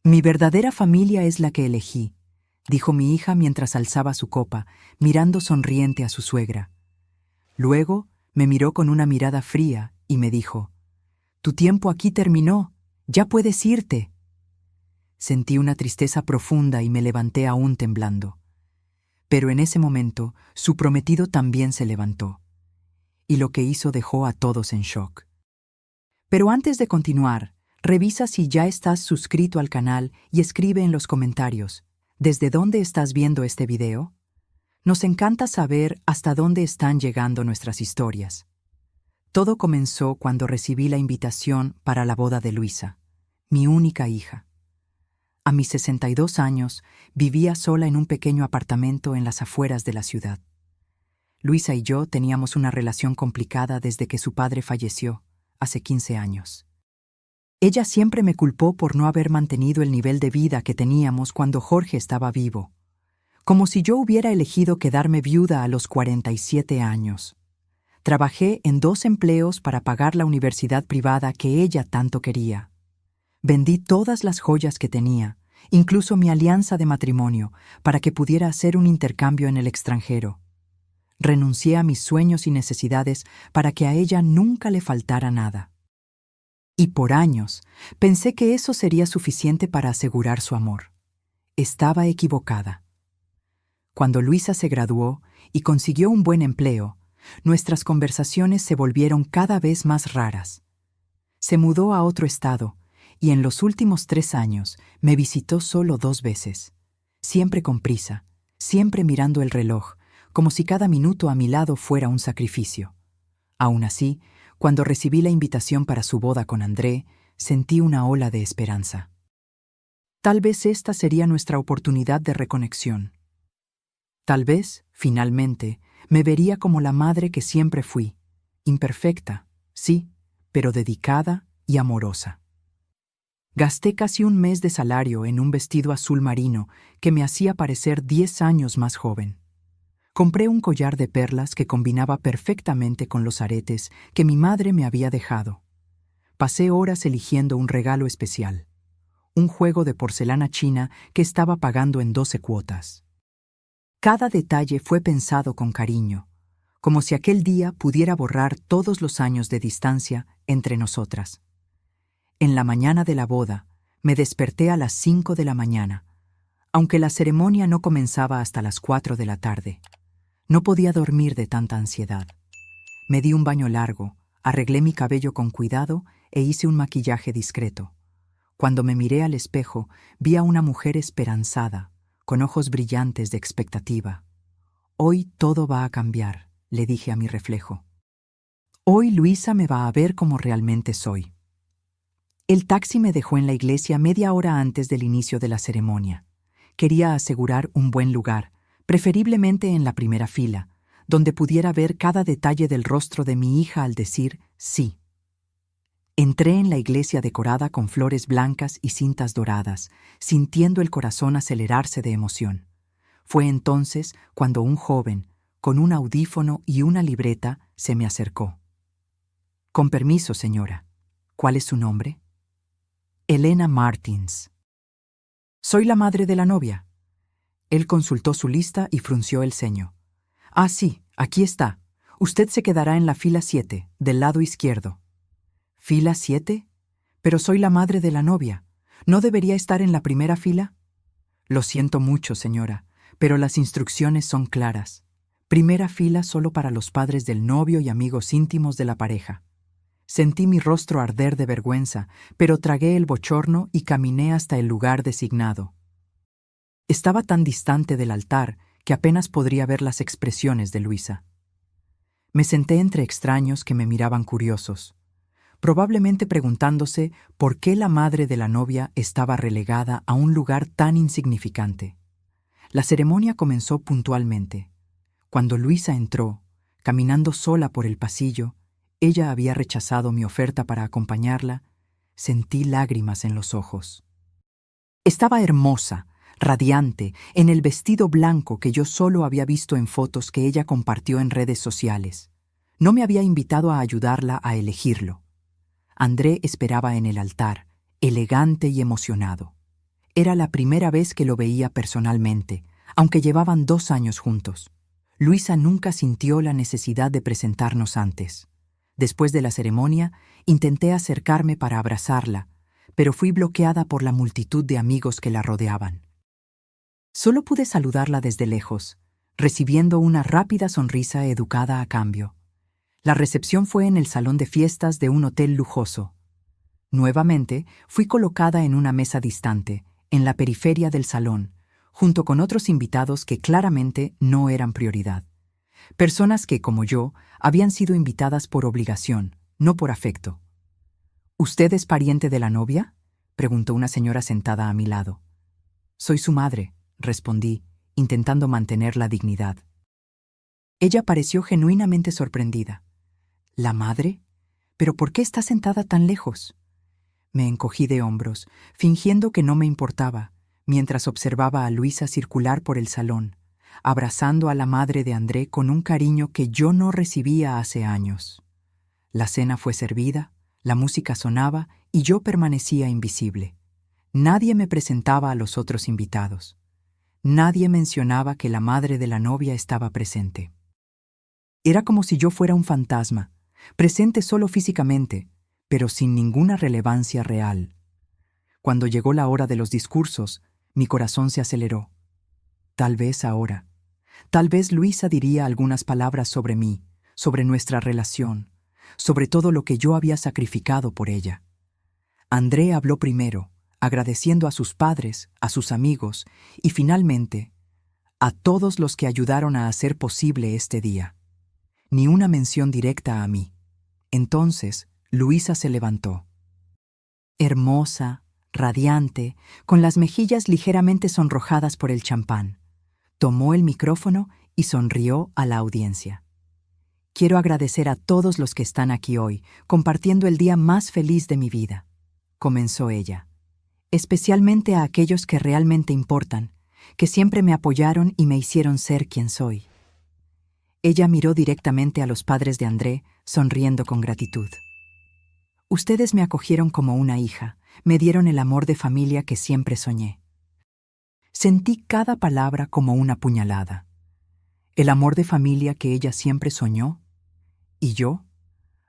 Mi verdadera familia es la que elegí, dijo mi hija mientras alzaba su copa, mirando sonriente a su suegra. Luego me miró con una mirada fría y me dijo: «Tu tiempo aquí terminó, ya puedes irte». Sentí una tristeza profunda y me levanté aún temblando. Pero en ese momento, su prometido también se levantó, y lo que hizo dejó a todos en shock. Pero antes de continuar, revisa si ya estás suscrito al canal y escribe en los comentarios, ¿desde dónde estás viendo este video? Nos encanta saber hasta dónde están llegando nuestras historias. Todo comenzó cuando recibí la invitación para la boda de Luisa, mi única hija. A mis 62 años, vivía sola en un pequeño apartamento en las afueras de la ciudad. Luisa y yo teníamos una relación complicada desde que su padre falleció, hace 15 años. Ella siempre me culpó por no haber mantenido el nivel de vida que teníamos cuando Jorge estaba vivo, como si yo hubiera elegido quedarme viuda a los 47 años. Trabajé en 2 empleos para pagar la universidad privada que ella tanto quería. Vendí todas las joyas que tenía, incluso mi alianza de matrimonio, para que pudiera hacer un intercambio en el extranjero. Renuncié a mis sueños y necesidades para que a ella nunca le faltara nada. Y por años pensé que eso sería suficiente para asegurar su amor. Estaba equivocada. Cuando Luisa se graduó y consiguió un buen empleo, nuestras conversaciones se volvieron cada vez más raras. Se mudó a otro estado y en los últimos 3 años me visitó solo 2 veces, siempre con prisa, siempre mirando el reloj, como si cada minuto a mi lado fuera un sacrificio. Aún así, cuando recibí la invitación para su boda con André, sentí una ola de esperanza. Tal vez esta sería nuestra oportunidad de reconexión. Tal vez, finalmente, me vería como la madre que siempre fui, imperfecta, sí, pero dedicada y amorosa. Gasté casi un mes de salario en un vestido azul marino que me hacía parecer 10 años más joven. Compré un collar de perlas que combinaba perfectamente con los aretes que mi madre me había dejado. Pasé horas eligiendo un regalo especial, un juego de porcelana china que estaba pagando en 12 cuotas. Cada detalle fue pensado con cariño, como si aquel día pudiera borrar todos los años de distancia entre nosotras. En la mañana de la boda, me desperté a las 5 de la mañana, aunque la ceremonia no comenzaba hasta las 4 de la tarde. No podía dormir de tanta ansiedad. Me di un baño largo, arreglé mi cabello con cuidado e hice un maquillaje discreto. Cuando me miré al espejo, vi a una mujer esperanzada, con ojos brillantes de expectativa. «Hoy todo va a cambiar», le dije a mi reflejo. «Hoy Luisa me va a ver como realmente soy». El taxi me dejó en la iglesia media hora antes del inicio de la ceremonia. Quería asegurar un buen lugar, preferiblemente en la primera fila, donde pudiera ver cada detalle del rostro de mi hija al decir sí. Entré en la iglesia decorada con flores blancas y cintas doradas, sintiendo el corazón acelerarse de emoción. Fue entonces cuando un joven, con un audífono y una libreta, se me acercó. «Con permiso, señora. ¿Cuál es su nombre?» «Elena Martins». «Soy la madre de la novia». Él consultó su lista y frunció el ceño. «Ah, sí, aquí está. Usted se quedará en la fila 7, del lado izquierdo». «¿Fila 7? Pero soy la madre de la novia. ¿No debería estar en la primera fila?» «Lo siento mucho, señora, pero las instrucciones son claras. Primera fila solo para los padres del novio y amigos íntimos de la pareja». Sentí mi rostro arder de vergüenza, pero tragué el bochorno y caminé hasta el lugar designado. Estaba tan distante del altar que apenas podría ver las expresiones de Luisa. Me senté entre extraños que me miraban curiosos, probablemente preguntándose por qué la madre de la novia estaba relegada a un lugar tan insignificante. La ceremonia comenzó puntualmente. Cuando Luisa entró, caminando sola por el pasillo, ella había rechazado mi oferta para acompañarla. Sentí lágrimas en los ojos. Estaba hermosa, radiante, en el vestido blanco que yo solo había visto en fotos que ella compartió en redes sociales. No me había invitado a ayudarla a elegirlo. André esperaba en el altar, elegante y emocionado. Era la primera vez que lo veía personalmente, aunque llevaban 2 años juntos. Luisa nunca sintió la necesidad de presentarnos antes. Después de la ceremonia, intenté acercarme para abrazarla, pero fui bloqueada por la multitud de amigos que la rodeaban. Solo pude saludarla desde lejos, recibiendo una rápida sonrisa educada a cambio. La recepción fue en el salón de fiestas de un hotel lujoso. Nuevamente, fui colocada en una mesa distante, en la periferia del salón, junto con otros invitados que claramente no eran prioridad. Personas que, como yo, habían sido invitadas por obligación, no por afecto. ¿Usted es pariente de la novia?, preguntó una señora sentada a mi lado. Soy su madre, respondí, intentando mantener la dignidad. Ella pareció genuinamente sorprendida. ¿La madre? ¿Pero por qué está sentada tan lejos? Me encogí de hombros, fingiendo que no me importaba, mientras observaba a Luisa circular por el salón, abrazando a la madre de André con un cariño que yo no recibía hace años. La cena fue servida, la música sonaba y yo permanecía invisible. Nadie me presentaba a los otros invitados. Nadie mencionaba que la madre de la novia estaba presente. Era como si yo fuera un fantasma, presente solo físicamente, pero sin ninguna relevancia real. Cuando llegó la hora de los discursos, mi corazón se aceleró. Tal vez ahora. Tal vez Luisa diría algunas palabras sobre mí, sobre nuestra relación, sobre todo lo que yo había sacrificado por ella. André habló primero, agradeciendo a sus padres, a sus amigos y finalmente a todos los que ayudaron a hacer posible este día. Ni una mención directa a mí. Entonces, Luisa se levantó. Hermosa, radiante, con las mejillas ligeramente sonrojadas por el champán. Tomó el micrófono y sonrió a la audiencia. Quiero agradecer a todos los que están aquí hoy, compartiendo el día más feliz de mi vida, comenzó ella. Especialmente a aquellos que realmente importan, que siempre me apoyaron y me hicieron ser quien soy. Ella miró directamente a los padres de André, sonriendo con gratitud. Ustedes me acogieron como una hija, me dieron el amor de familia que siempre soñé. Sentí cada palabra como una puñalada. El amor de familia que ella siempre soñó. ¿Y yo?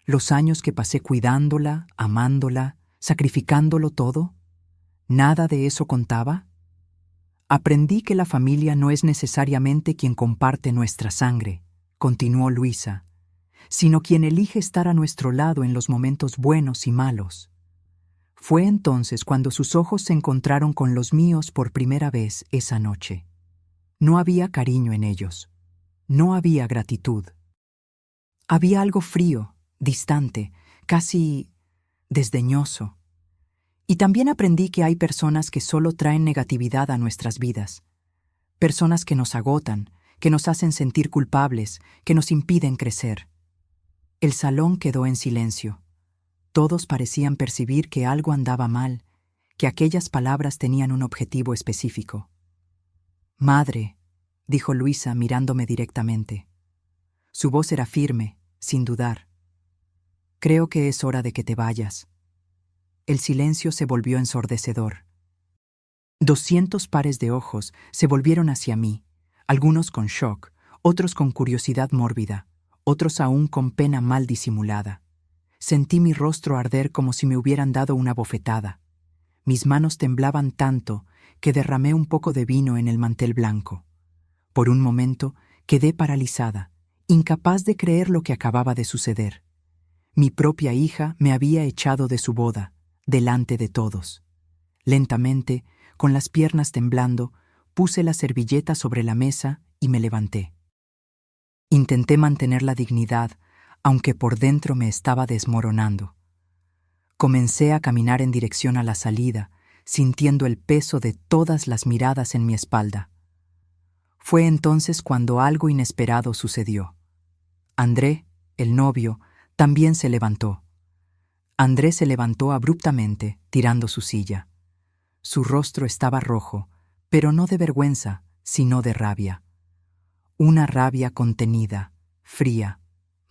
Los años que pasé cuidándola, amándola, sacrificándolo todo. ¿Nada de eso contaba? Aprendí que la familia no es necesariamente quien comparte nuestra sangre, continuó Luisa, sino quien elige estar a nuestro lado en los momentos buenos y malos. Fue entonces cuando sus ojos se encontraron con los míos por primera vez esa noche. No había cariño en ellos. No había gratitud. Había algo frío, distante, casi desdeñoso. Y también aprendí que hay personas que solo traen negatividad a nuestras vidas. Personas que nos agotan, que nos hacen sentir culpables, que nos impiden crecer. El salón quedó en silencio. Todos parecían percibir que algo andaba mal, que aquellas palabras tenían un objetivo específico. «Madre», dijo Luisa mirándome directamente. Su voz era firme, sin dudar. «Creo que es hora de que te vayas». El silencio se volvió ensordecedor. 200 pares de ojos se volvieron hacia mí, algunos con shock, otros con curiosidad mórbida, otros aún con pena mal disimulada. Sentí mi rostro arder como si me hubieran dado una bofetada. Mis manos temblaban tanto que derramé un poco de vino en el mantel blanco. Por un momento quedé paralizada, incapaz de creer lo que acababa de suceder. Mi propia hija me había echado de su boda, delante de todos. Lentamente, con las piernas temblando, puse la servilleta sobre la mesa y me levanté. Intenté mantener la dignidad, aunque por dentro me estaba desmoronando. Comencé a caminar en dirección a la salida, sintiendo el peso de todas las miradas en mi espalda. Fue entonces cuando algo inesperado sucedió. André, el novio, también se levantó. André se levantó abruptamente, tirando su silla. Su rostro estaba rojo, pero no de vergüenza, sino de rabia. Una rabia contenida, fría,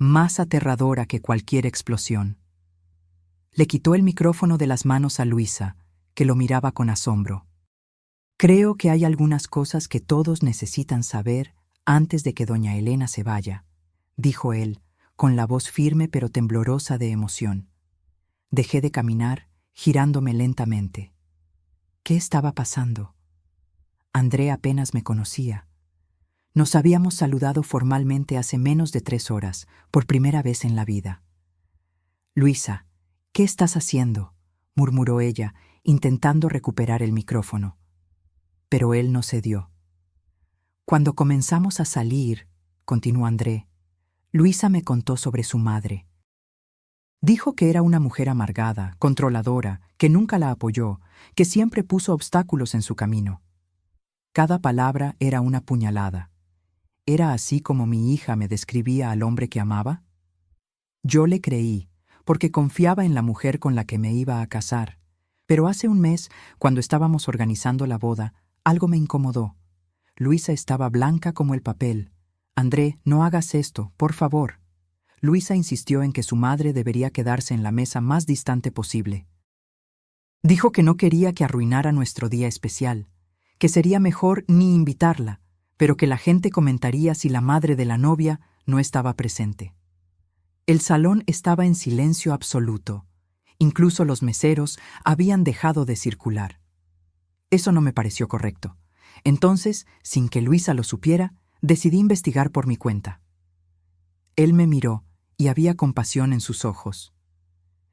más aterradora que cualquier explosión. Le quitó el micrófono de las manos a Luisa, que lo miraba con asombro. Creo que hay algunas cosas que todos necesitan saber antes de que doña Elena se vaya, dijo él, con la voz firme pero temblorosa de emoción. Dejé de caminar, girándome lentamente. ¿Qué estaba pasando? André apenas me conocía. Nos habíamos saludado formalmente hace menos de 3 horas, por primera vez en la vida. «Luisa, ¿qué estás haciendo?», murmuró ella, intentando recuperar el micrófono. Pero él no cedió. «Cuando comenzamos a salir», continuó André, «Luisa me contó sobre su madre. Dijo que era una mujer amargada, controladora, que nunca la apoyó, que siempre puso obstáculos en su camino. Cada palabra era una puñalada. ¿Era así como mi hija me describía al hombre que amaba? Yo le creí, porque confiaba en la mujer con la que me iba a casar. Pero hace un mes, cuando estábamos organizando la boda, algo me incomodó. Luisa estaba blanca como el papel. «André, no hagas esto, por favor». Luisa insistió en que su madre debería quedarse en la mesa más distante posible. Dijo que no quería que arruinara nuestro día especial, que sería mejor ni invitarla, pero que la gente comentaría si la madre de la novia no estaba presente. El salón estaba en silencio absoluto. Incluso los meseros habían dejado de circular. Eso no me pareció correcto. Entonces, sin que Luisa lo supiera, decidí investigar por mi cuenta. Él me miró y había compasión en sus ojos.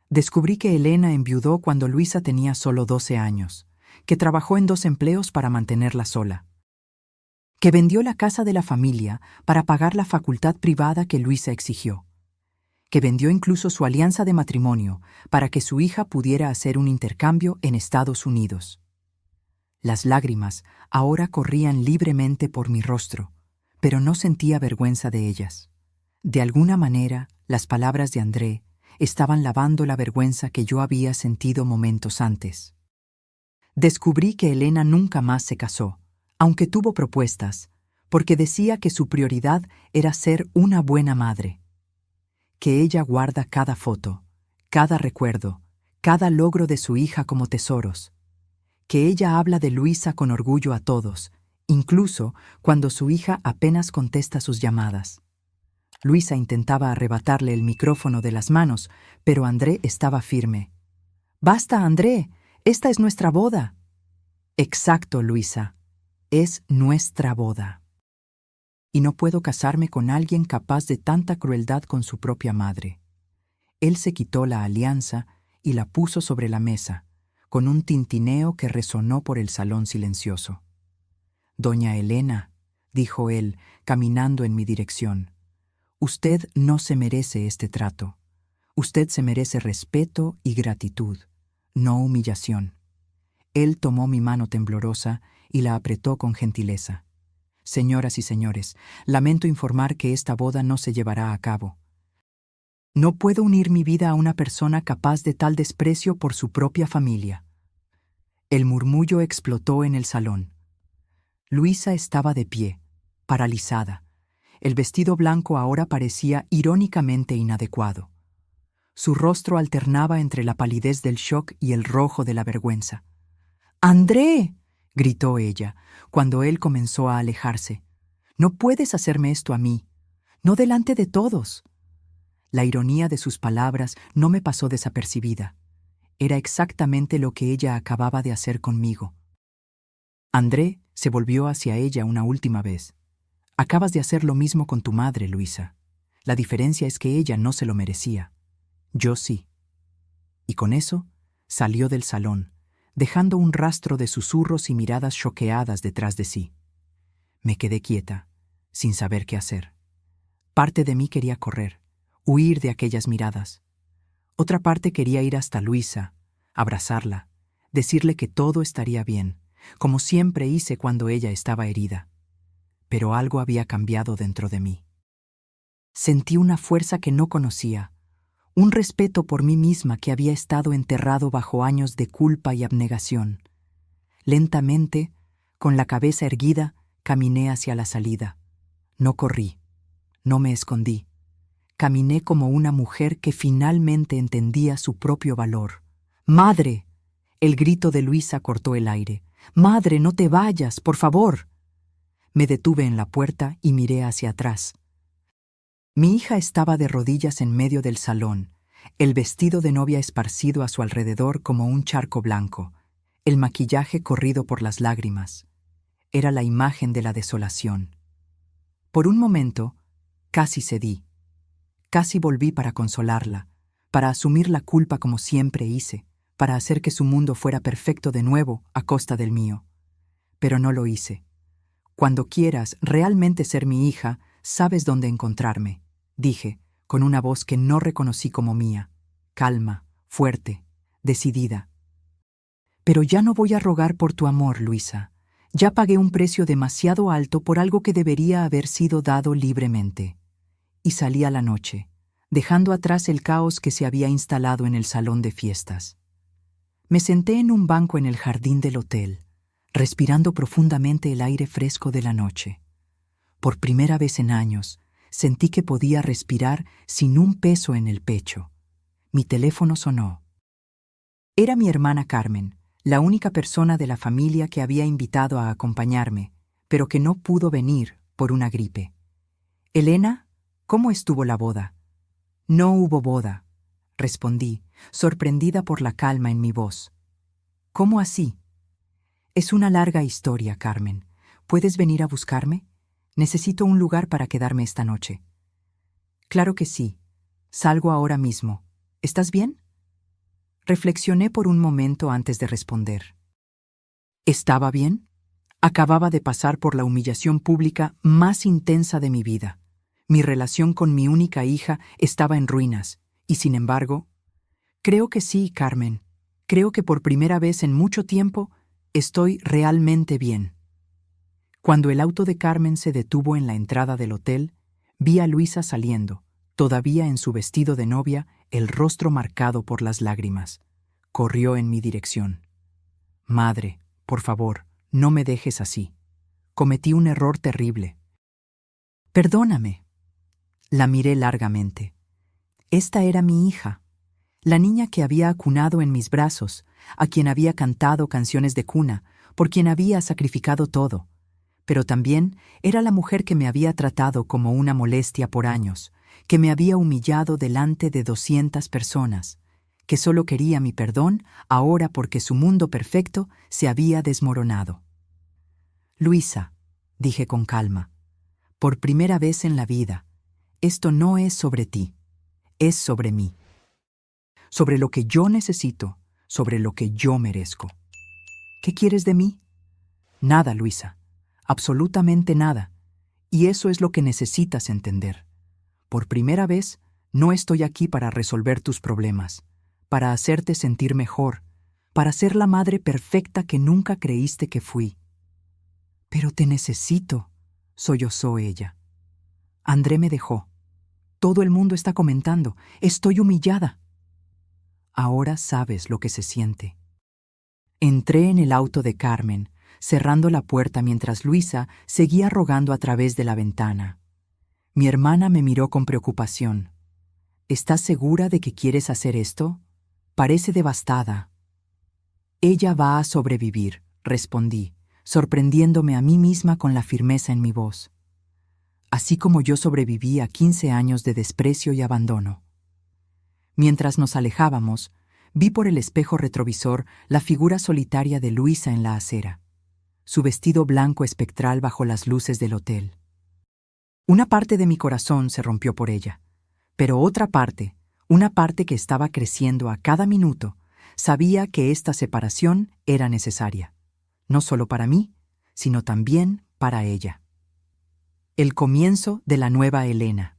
Descubrí que Elena enviudó cuando Luisa tenía solo 12 años, que trabajó en 2 empleos para mantenerla sola, que vendió la casa de la familia para pagar la facultad privada que Luisa exigió, que vendió incluso su alianza de matrimonio para que su hija pudiera hacer un intercambio en Estados Unidos. Las lágrimas ahora corrían libremente por mi rostro, pero no sentía vergüenza de ellas. De alguna manera, las palabras de André estaban lavando la vergüenza que yo había sentido momentos antes. Descubrí que Elena nunca más se casó, aunque tuvo propuestas, porque decía que su prioridad era ser una buena madre. Que ella guarda cada foto, cada recuerdo, cada logro de su hija como tesoros. Que ella habla de Luisa con orgullo a todos, incluso cuando su hija apenas contesta sus llamadas. Luisa intentaba arrebatarle el micrófono de las manos, pero André estaba firme. «Basta, André, esta es nuestra boda». «Exacto, Luisa, es nuestra boda. Y no puedo casarme con alguien capaz de tanta crueldad con su propia madre». Él se quitó la alianza y la puso sobre la mesa, con un tintineo que resonó por el salón silencioso. «Doña Elena», dijo él, caminando en mi dirección, «usted no se merece este trato. Usted se merece respeto y gratitud, no humillación». Él tomó mi mano temblorosa y la apretó con gentileza. «Señoras y señores, lamento informar que esta boda no se llevará a cabo. No puedo unir mi vida a una persona capaz de tal desprecio por su propia familia». El murmullo explotó en el salón. Luisa estaba de pie, paralizada. El vestido blanco ahora parecía irónicamente inadecuado. Su rostro alternaba entre la palidez del shock y el rojo de la vergüenza. «¡André!», gritó ella, cuando él comenzó a alejarse. «No puedes hacerme esto a mí, no delante de todos». La ironía de sus palabras no me pasó desapercibida. Era exactamente lo que ella acababa de hacer conmigo. André se volvió hacia ella una última vez. «Acabas de hacer lo mismo con tu madre, Luisa. La diferencia es que ella no se lo merecía. Yo sí». Y con eso salió del salón, dejando un rastro de susurros y miradas choqueadas detrás de sí. Me quedé quieta, sin saber qué hacer. Parte de mí quería correr, huir de aquellas miradas. Otra parte quería ir hasta Luisa, abrazarla, decirle que todo estaría bien, como siempre hice cuando ella estaba herida. Pero algo había cambiado dentro de mí. Sentí una fuerza que no conocía, un respeto por mí misma que había estado enterrado bajo años de culpa y abnegación. Lentamente, con la cabeza erguida, caminé hacia la salida. No corrí, no me escondí. Caminé como una mujer que finalmente entendía su propio valor. «¡Madre!». El grito de Luisa cortó el aire. «Madre, no te vayas, por favor». Me detuve en la puerta y miré hacia atrás. Mi hija estaba de rodillas en medio del salón, el vestido de novia esparcido a su alrededor como un charco blanco, el maquillaje corrido por las lágrimas. Era la imagen de la desolación. Por un momento, casi cedí. Casi volví para consolarla, para asumir la culpa como siempre hice, para hacer que su mundo fuera perfecto de nuevo a costa del mío. Pero no lo hice. Cuando quieras realmente ser mi hija, sabes dónde encontrarme, dije, con una voz que no reconocí como mía, calma, fuerte, decidida. Pero ya no voy a rogar por tu amor, Luisa. Ya pagué un precio demasiado alto por algo que debería haber sido dado libremente. Y salí a la noche, dejando atrás el caos que se había instalado en el salón de fiestas. Me senté en un banco en el jardín del hotel, respirando profundamente el aire fresco de la noche. Por primera vez en años, sentí que podía respirar sin un peso en el pecho. Mi teléfono sonó. Era mi hermana Carmen, la única persona de la familia que había invitado a acompañarme, pero que no pudo venir por una gripe. «Elena, ¿cómo estuvo la boda?» «No hubo boda», respondí, sorprendida por la calma en mi voz. «¿Cómo así?» «Es una larga historia, Carmen. ¿Puedes venir a buscarme? Necesito un lugar para quedarme esta noche». «Claro que sí. Salgo ahora mismo. ¿Estás bien?» Reflexioné por un momento antes de responder. ¿Estaba bien? Acababa de pasar por la humillación pública más intensa de mi vida. Mi relación con mi única hija estaba en ruinas, y sin embargo, creo que sí, Carmen. Creo que por primera vez en mucho tiempo estoy realmente bien. Cuando el auto de Carmen se detuvo en la entrada del hotel, vi a Luisa saliendo, todavía en su vestido de novia, el rostro marcado por las lágrimas. Corrió en mi dirección. «Madre, por favor, no me dejes así. Cometí un error terrible». «Perdóname». La miré largamente. Esta era mi hija, la niña que había acunado en mis brazos, a quien había cantado canciones de cuna, por quien había sacrificado todo. Pero también era la mujer que me había tratado como una molestia por años, que me había humillado delante de 200 personas, que solo quería mi perdón ahora porque su mundo perfecto se había desmoronado. «Luisa», dije con calma, «por primera vez en la vida, esto no es sobre ti, es sobre mí. Sobre lo que yo necesito, sobre lo que yo merezco. ¿Qué quieres de mí?» «Nada, Luisa, absolutamente nada, y eso es lo que necesitas entender. Por primera vez, no estoy aquí para resolver tus problemas, para hacerte sentir mejor, para ser la madre perfecta que nunca creíste que fui». «Pero te necesito», sollozó ella. «André me dejó. Todo el mundo está comentando. Estoy humillada». «Ahora sabes lo que se siente». Entré en el auto de Carmen, cerrando la puerta mientras Luisa seguía rogando a través de la ventana. Mi hermana me miró con preocupación. «¿Estás segura de que quieres hacer esto? Parece devastada». «Ella va a sobrevivir», respondí, sorprendiéndome a mí misma con la firmeza en mi voz. Así como yo sobreviví a 15 años de desprecio y abandono. Mientras nos alejábamos, vi por el espejo retrovisor la figura solitaria de Luisa en la acera, su vestido blanco espectral bajo las luces del hotel. Una parte de mi corazón se rompió por ella, pero otra parte, una parte que estaba creciendo a cada minuto, sabía que esta separación era necesaria, no solo para mí, sino también para ella. El comienzo de la nueva Elena.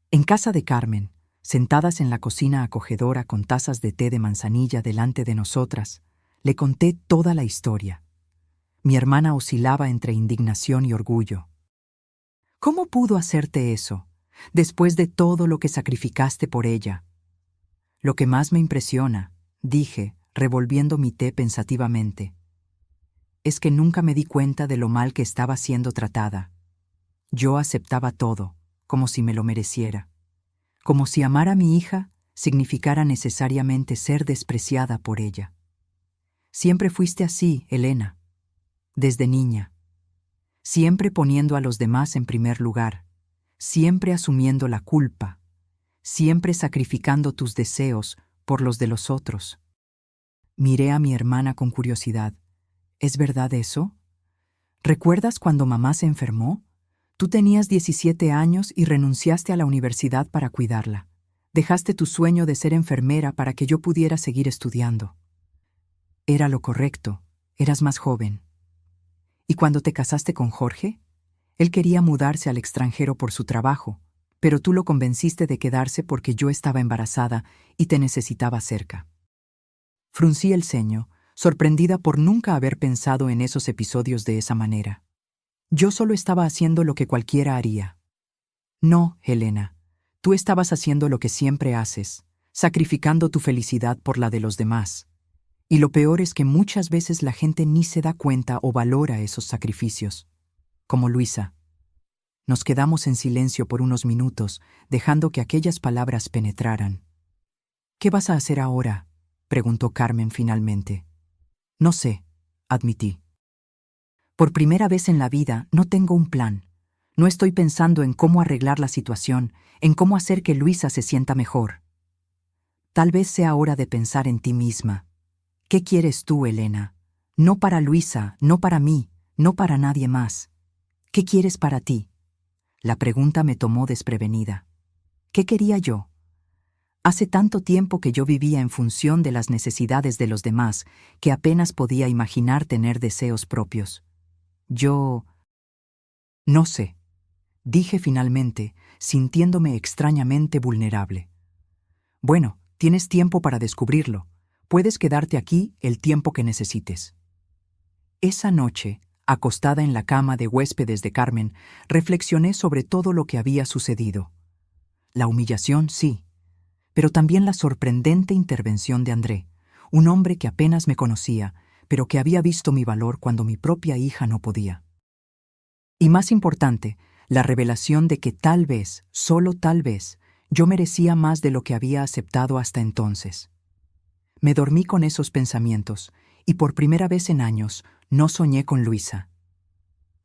En casa de Carmen, sentadas en la cocina acogedora con tazas de té de manzanilla delante de nosotras, le conté toda la historia. Mi hermana oscilaba entre indignación y orgullo. «¿Cómo pudo hacerte eso, después de todo lo que sacrificaste por ella?» «Lo que más me impresiona», dije, revolviendo mi té pensativamente, «es que nunca me di cuenta de lo mal que estaba siendo tratada. Yo aceptaba todo, como si me lo mereciera. Como si amar a mi hija significara necesariamente ser despreciada por ella. Siempre fuiste así, Elena, desde niña. Siempre poniendo a los demás en primer lugar, siempre asumiendo la culpa, siempre sacrificando tus deseos por los de los otros. Miré a mi hermana con curiosidad. ¿Es verdad eso? ¿Recuerdas cuando mamá se enfermó? Tú tenías 17 años y renunciaste a la universidad para cuidarla. Dejaste tu sueño de ser enfermera para que yo pudiera seguir estudiando. Era lo correcto, eras más joven. ¿Y cuando te casaste con Jorge? Él quería mudarse al extranjero por su trabajo, pero tú lo convenciste de quedarse porque yo estaba embarazada y te necesitaba cerca. Fruncí el ceño, sorprendida por nunca haber pensado en esos episodios de esa manera. Yo solo estaba haciendo lo que cualquiera haría. No, Helena, tú estabas haciendo lo que siempre haces, sacrificando tu felicidad por la de los demás. Y lo peor es que muchas veces la gente ni se da cuenta o valora esos sacrificios. Como Luisa. Nos quedamos en silencio por unos minutos, dejando que aquellas palabras penetraran. ¿Qué vas a hacer ahora?, preguntó Carmen finalmente. No sé, admití. Por primera vez en la vida no tengo un plan. No estoy pensando en cómo arreglar la situación, en cómo hacer que Luisa se sienta mejor. Tal vez sea hora de pensar en ti misma. ¿Qué quieres tú, Elena? No para Luisa, no para mí, no para nadie más. ¿Qué quieres para ti? La pregunta me tomó desprevenida. ¿Qué quería yo? Hace tanto tiempo que yo vivía en función de las necesidades de los demás que apenas podía imaginar tener deseos propios. Yo... no sé, dije finalmente, sintiéndome extrañamente vulnerable. Bueno, tienes tiempo para descubrirlo. Puedes quedarte aquí el tiempo que necesites. Esa noche, acostada en la cama de huéspedes de Carmen, reflexioné sobre todo lo que había sucedido. La humillación, sí, pero también la sorprendente intervención de André, un hombre que apenas me conocía, pero que había visto mi valor cuando mi propia hija no podía. Y más importante, la revelación de que tal vez, solo tal vez, yo merecía más de lo que había aceptado hasta entonces. Me dormí con esos pensamientos, y por primera vez en años no soñé con Luisa.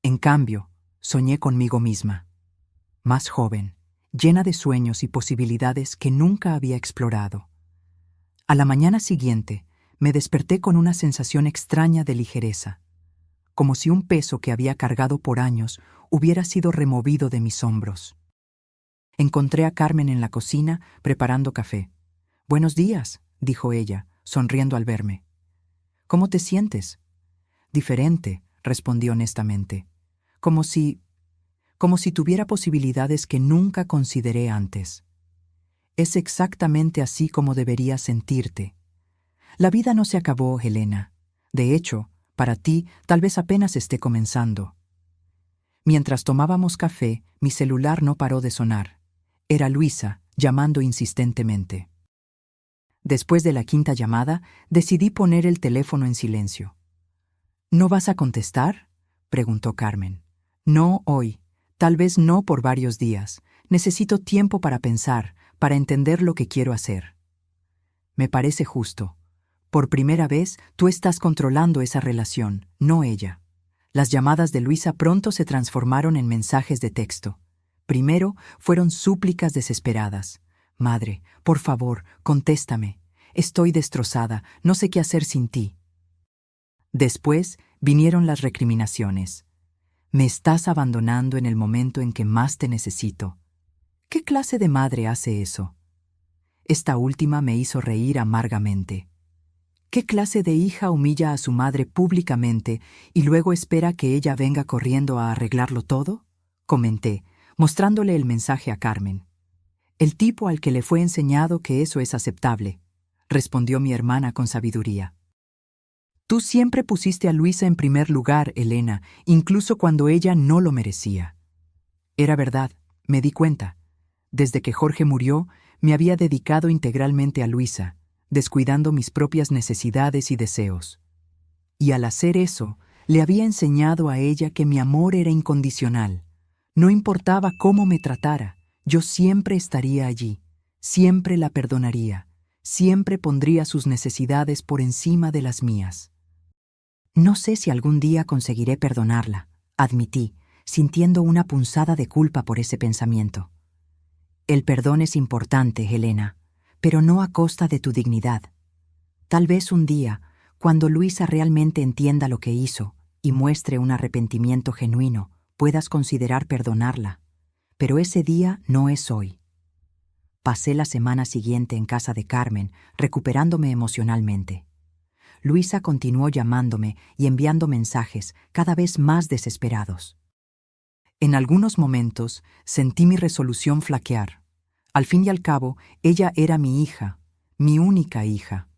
En cambio, soñé conmigo misma, más joven, llena de sueños y posibilidades que nunca había explorado. A la mañana siguiente, me desperté con una sensación extraña de ligereza, como si un peso que había cargado por años hubiera sido removido de mis hombros. Encontré a Carmen en la cocina preparando café. «Buenos días», dijo ella, sonriendo al verme. «¿Cómo te sientes?» «Diferente», respondí honestamente. Como si tuviera posibilidades que nunca consideré antes. Es exactamente así como deberías sentirte. La vida no se acabó, Helena. De hecho, para ti tal vez apenas esté comenzando. Mientras tomábamos café, mi celular no paró de sonar. Era Luisa, llamando insistentemente. Después de la quinta llamada, decidí poner el teléfono en silencio. «¿No vas a contestar?», preguntó Carmen. «No hoy. Tal vez no por varios días. Necesito tiempo para pensar, para entender lo que quiero hacer». «Me parece justo. Por primera vez, tú estás controlando esa relación, no ella». Las llamadas de Luisa pronto se transformaron en mensajes de texto. Primero fueron súplicas desesperadas. «Madre, por favor, contéstame. Estoy destrozada, no sé qué hacer sin ti». Después vinieron las recriminaciones. «Me estás abandonando en el momento en que más te necesito». ¿Qué clase de madre hace eso? Esta última me hizo reír amargamente. ¿Qué clase de hija humilla a su madre públicamente y luego espera que ella venga corriendo a arreglarlo todo?, comenté, mostrándole el mensaje a Carmen. «El tipo al que le fue enseñado que eso es aceptable», respondió mi hermana con sabiduría. «Tú siempre pusiste a Luisa en primer lugar, Elena, incluso cuando ella no lo merecía». Era verdad, me di cuenta. Desde que Jorge murió, me había dedicado integralmente a Luisa, descuidando mis propias necesidades y deseos. Y al hacer eso, le había enseñado a ella que mi amor era incondicional. No importaba cómo me tratara, yo siempre estaría allí, siempre la perdonaría, siempre pondría sus necesidades por encima de las mías. No sé si algún día conseguiré perdonarla, admití, sintiendo una punzada de culpa por ese pensamiento. El perdón es importante, Helena, pero no a costa de tu dignidad. Tal vez un día, cuando Luisa realmente entienda lo que hizo y muestre un arrepentimiento genuino, puedas considerar perdonarla. Pero ese día no es hoy. Pasé la semana siguiente en casa de Carmen, recuperándome emocionalmente. Luisa continuó llamándome y enviando mensajes cada vez más desesperados. En algunos momentos sentí mi resolución flaquear. Al fin y al cabo, ella era mi hija, mi única hija.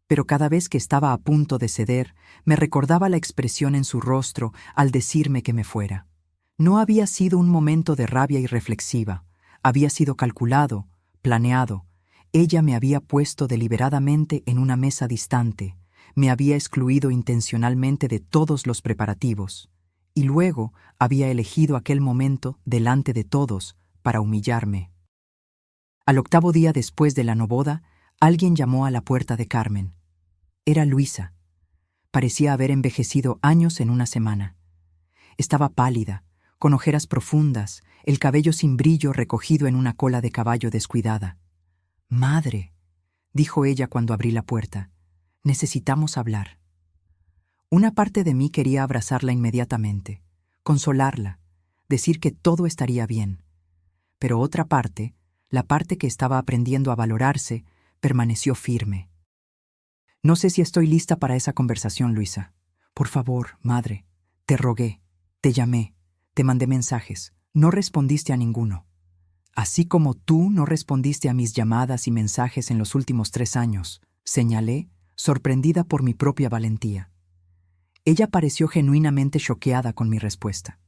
Pero cada vez que estaba a punto de ceder, me recordaba la expresión en su rostro al decirme que me fuera. No había sido un momento de rabia irreflexiva, había sido calculado, planeado. Ella me había puesto deliberadamente en una mesa distante, me había excluido intencionalmente de todos los preparativos, y luego había elegido aquel momento delante de todos para humillarme. Al octavo día después de la noboda, alguien llamó a la puerta de Carmen. Era Luisa. Parecía haber envejecido años en una semana. Estaba pálida, con ojeras profundas, el cabello sin brillo recogido en una cola de caballo descuidada. «Madre», dijo ella cuando abrí la puerta, «necesitamos hablar». Una parte de mí quería abrazarla inmediatamente, consolarla, decir que todo estaría bien. Pero otra parte, la parte que estaba aprendiendo a valorarse, permaneció firme. «No sé si estoy lista para esa conversación, Luisa. Por favor, madre, te rogué, te llamé, te mandé mensajes, no respondiste a ninguno. Así como tú no respondiste a mis llamadas y mensajes en los últimos 3 años», señalé, sorprendida por mi propia valentía. Ella pareció genuinamente choqueada con mi respuesta.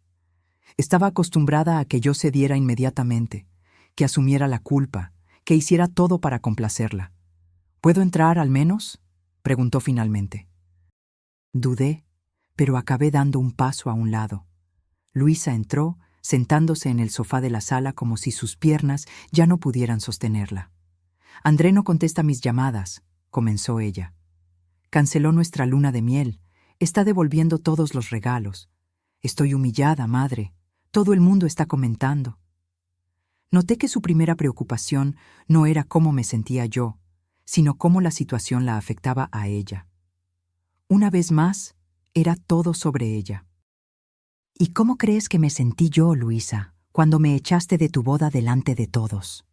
Estaba acostumbrada a que yo cediera inmediatamente, que asumiera la culpa, que hiciera todo para complacerla. «¿Puedo entrar, al menos?», preguntó finalmente. Dudé, pero acabé dando un paso a un lado. Luisa entró, sentándose en el sofá de la sala como si sus piernas ya no pudieran sostenerla. «André no contesta mis llamadas», comenzó ella. «Canceló nuestra luna de miel. Está devolviendo todos los regalos. Estoy humillada, madre. Todo el mundo está comentando». Noté que su primera preocupación no era cómo me sentía yo, sino cómo la situación la afectaba a ella. Una vez más, era todo sobre ella. «¿Y cómo crees que me sentí yo, Luisa, cuando me echaste de tu boda delante de todos?»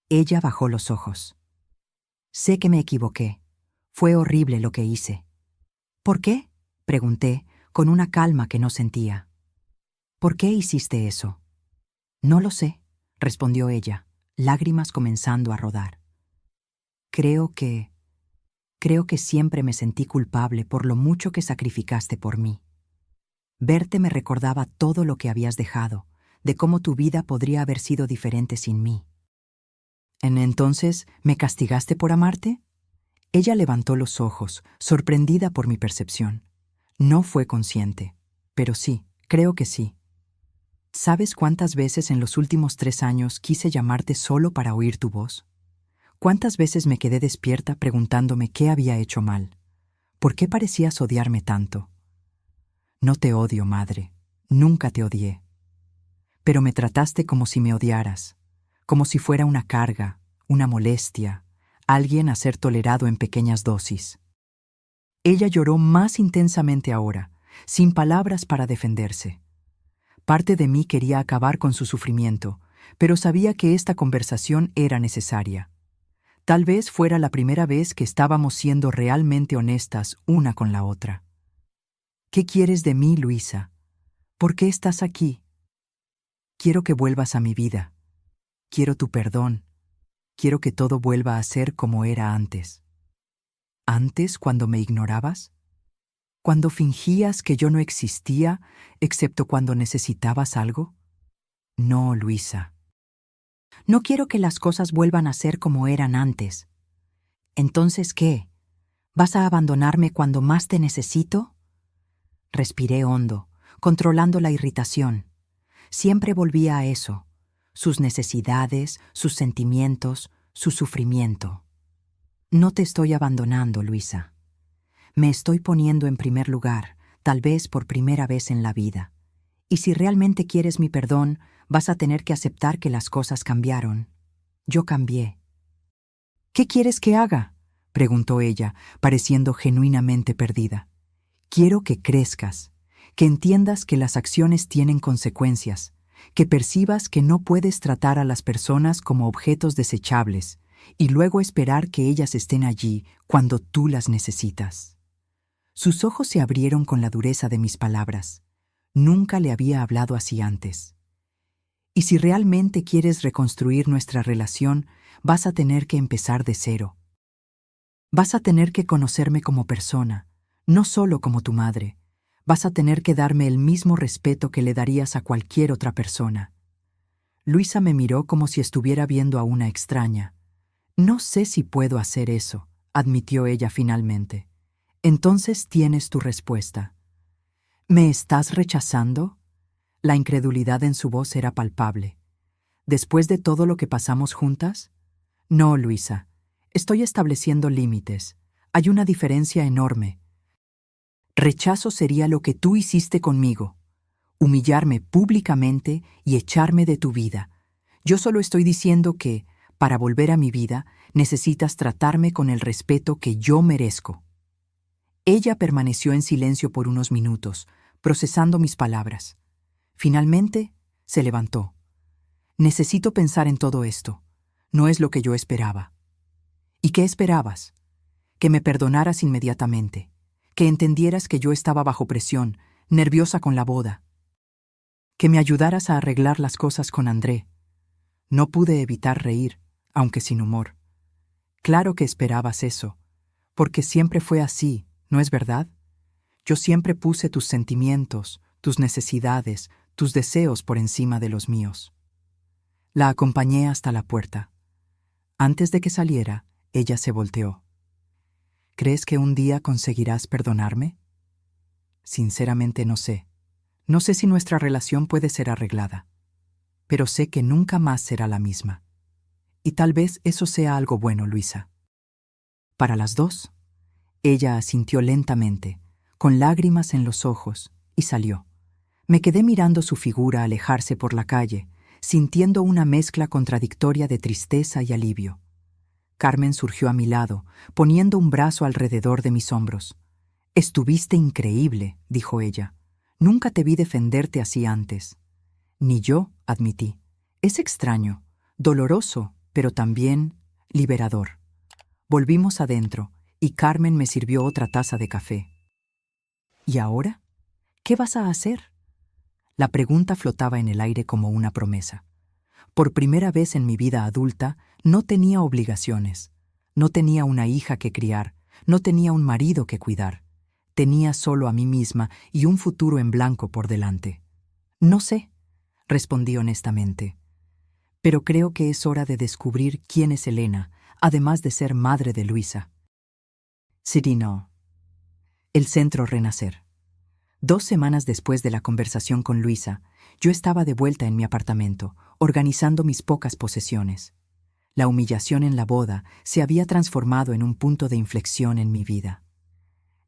Ella bajó los ojos. «Sé que me equivoqué. Fue horrible lo que hice». «¿Por qué?», pregunté, con una calma que no sentía. «¿Por qué hiciste eso?». «No lo sé», respondió ella, lágrimas comenzando a rodar. Creo que siempre me sentí culpable por lo mucho que sacrificaste por mí. Verte me recordaba todo lo que habías dejado, de cómo tu vida podría haber sido diferente sin mí». «¿Entonces me castigaste por amarte?». Ella levantó los ojos, sorprendida por mi percepción. No fue consciente, pero sí, creo que sí. ¿Sabes cuántas veces en los últimos 3 años quise llamarte solo para oír tu voz? ¿Cuántas veces me quedé despierta preguntándome qué había hecho mal? ¿Por qué parecías odiarme tanto? No te odio, madre. Nunca te odié. Pero me trataste como si me odiaras, como si fuera una carga, una molestia, alguien a ser tolerado en pequeñas dosis. Ella lloró más intensamente ahora, sin palabras para defenderse. Parte de mí quería acabar con su sufrimiento, pero sabía que esta conversación era necesaria. Tal vez fuera la primera vez que estábamos siendo realmente honestas una con la otra. «¿Qué quieres de mí, Luisa? ¿Por qué estás aquí? Quiero que vuelvas a mi vida. Quiero tu perdón. Quiero que todo vuelva a ser como era antes». ¿Antes, cuando me ignorabas? ¿Cuando fingías que yo no existía, excepto cuando necesitabas algo? No, Luisa. No quiero que las cosas vuelvan a ser como eran antes. ¿Entonces qué? ¿Vas a abandonarme cuando más te necesito? Respiré hondo, controlando la irritación. Siempre volvía a eso, sus necesidades, sus sentimientos, su sufrimiento. No te estoy abandonando, Luisa. Me estoy poniendo en primer lugar, tal vez por primera vez en la vida. Y si realmente quieres mi perdón, vas a tener que aceptar que las cosas cambiaron. Yo cambié. ¿Qué quieres que haga?, preguntó ella, pareciendo genuinamente perdida. Quiero que crezcas, que entiendas que las acciones tienen consecuencias, que percibas que no puedes tratar a las personas como objetos desechables y luego esperar que ellas estén allí cuando tú las necesitas. Sus ojos se abrieron con la dureza de mis palabras. Nunca le había hablado así antes. Y si realmente quieres reconstruir nuestra relación, vas a tener que empezar de cero. Vas a tener que conocerme como persona, no solo como tu madre. Vas a tener que darme el mismo respeto que le darías a cualquier otra persona. Luisa me miró como si estuviera viendo a una extraña. No sé si puedo hacer eso, admitió ella finalmente. Entonces tienes tu respuesta. ¿Me estás rechazando? La incredulidad en su voz era palpable. ¿Después de todo lo que pasamos juntas? No, Luisa. Estoy estableciendo límites. Hay una diferencia enorme. Rechazo sería lo que tú hiciste conmigo. Humillarme públicamente y echarme de tu vida. Yo solo estoy diciendo que, para volver a mi vida, necesitas tratarme con el respeto que yo merezco. Ella permaneció en silencio por unos minutos, procesando mis palabras. Finalmente, se levantó. Necesito pensar en todo esto. No es lo que yo esperaba. ¿Y qué esperabas? Que me perdonaras inmediatamente, que entendieras que yo estaba bajo presión, nerviosa con la boda, que me ayudaras a arreglar las cosas con André. No pude evitar reír, aunque sin humor. Claro que esperabas eso, porque siempre fue así, ¿no es verdad? Yo siempre puse tus sentimientos, tus necesidades, tus deseos por encima de los míos. La acompañé hasta la puerta. Antes de que saliera, ella se volteó. ¿Crees que un día conseguirás perdonarme? Sinceramente no sé. No sé si nuestra relación puede ser arreglada, pero sé que nunca más será la misma. Y tal vez eso sea algo bueno, Luisa. Para las dos. Ella asintió lentamente, con lágrimas en los ojos, y salió. Me quedé mirando su figura alejarse por la calle, sintiendo una mezcla contradictoria de tristeza y alivio. Carmen surgió a mi lado, poniendo un brazo alrededor de mis hombros. «Estuviste increíble», dijo ella. «Nunca te vi defenderte así antes». «Ni yo», admití. «Es extraño, doloroso, pero también liberador». Volvimos adentro, y Carmen me sirvió otra taza de café. «¿Y ahora? ¿Qué vas a hacer?». La pregunta flotaba en el aire como una promesa. Por primera vez en mi vida adulta, no tenía obligaciones. No tenía una hija que criar, no tenía un marido que cuidar. Tenía solo a mí misma y un futuro en blanco por delante. «No sé», respondí honestamente. «Pero creo que es hora de descubrir quién es Elena, además de ser madre de Luisa». Cirino. El Centro Renacer. 2 semanas después de la conversación con Luisa, yo estaba de vuelta en mi apartamento, organizando mis pocas posesiones. La humillación en la boda se había transformado en un punto de inflexión en mi vida.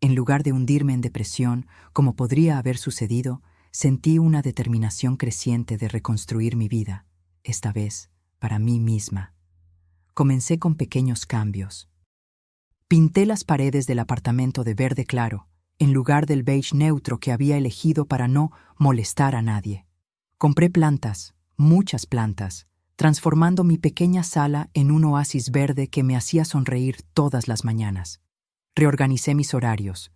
En lugar de hundirme en depresión, como podría haber sucedido, sentí una determinación creciente de reconstruir mi vida, esta vez para mí misma. Comencé con pequeños cambios. Pinté las paredes del apartamento de verde claro, en lugar del beige neutro que había elegido para no molestar a nadie. Compré plantas, muchas plantas, transformando mi pequeña sala en un oasis verde que me hacía sonreír todas las mañanas. Reorganicé mis horarios.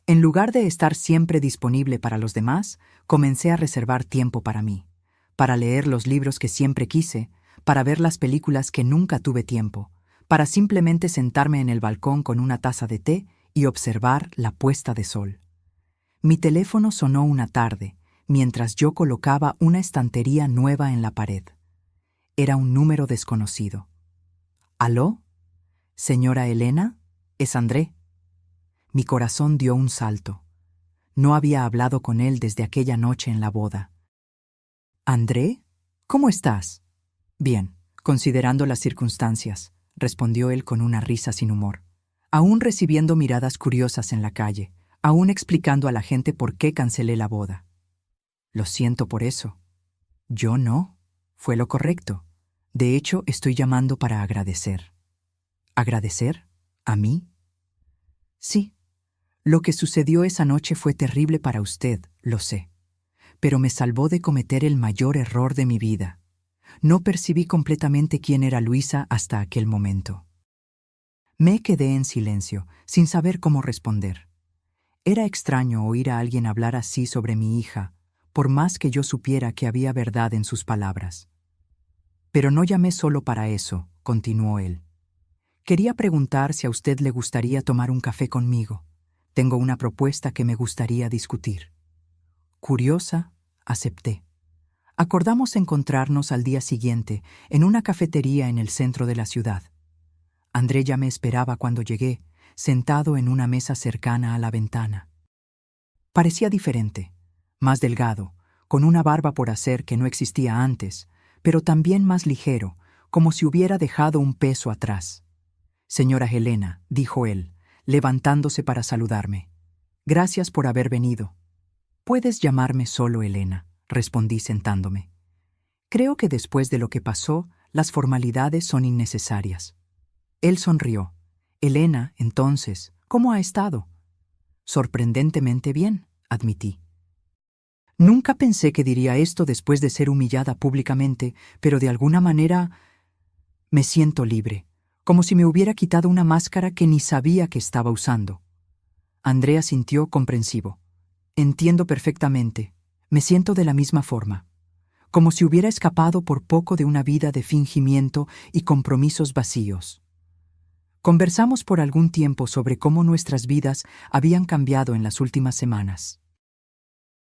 En lugar de estar siempre disponible para los demás, comencé a reservar tiempo para mí, para leer los libros que siempre quise, para ver las películas que nunca tuve tiempo, para simplemente sentarme en el balcón con una taza de té y observar la puesta de sol. Mi teléfono sonó una tarde, mientras yo colocaba una estantería nueva en la pared. Era un número desconocido. «¿Aló? Señora Elena, es André». Mi corazón dio un salto. No había hablado con él desde aquella noche en la boda. «¿André? ¿Cómo estás?» «Bien, considerando las circunstancias», respondió él con una risa sin humor. aún recibiendo miradas curiosas en la calle, aún explicando a la gente por qué cancelé la boda. Lo siento por eso. Yo no. Fue lo correcto. De hecho, estoy llamando para agradecer. ¿Agradecer? ¿A mí? Sí. Lo que sucedió esa noche fue terrible para usted, lo sé. Pero me salvó de cometer el mayor error de mi vida. No percibí completamente quién era Luisa hasta aquel momento. Me quedé en silencio, sin saber cómo responder. Era extraño oír a alguien hablar así sobre mi hija, por más que yo supiera que había verdad en sus palabras. Pero no llamé solo para eso, continuó él. Quería preguntar si a usted le gustaría tomar un café conmigo. Tengo una propuesta que me gustaría discutir. Curiosa, acepté. Acordamos encontrarnos al día siguiente en una cafetería en el centro de la ciudad. André ya me esperaba cuando llegué, sentado en una mesa cercana a la ventana. Parecía diferente, más delgado, con una barba por hacer que no existía antes, pero también más ligero, como si hubiera dejado un peso atrás. «Señora Helena», dijo él, levantándose para saludarme. «Gracias por haber venido». «Puedes llamarme solo Helena», respondí sentándome. «Creo que después de lo que pasó, las formalidades son innecesarias». Él sonrió. «Helena, entonces, ¿cómo ha estado?» «Sorprendentemente bien», admití. Nunca pensé que diría esto después de ser humillada públicamente, pero de alguna manera me siento libre, como si me hubiera quitado una máscara que ni sabía que estaba usando. Andrea sintió comprensivo. «Entiendo perfectamente. Me siento de la misma forma. Como si hubiera escapado por poco de una vida de fingimiento y compromisos vacíos». Conversamos por algún tiempo sobre cómo nuestras vidas habían cambiado en las últimas semanas.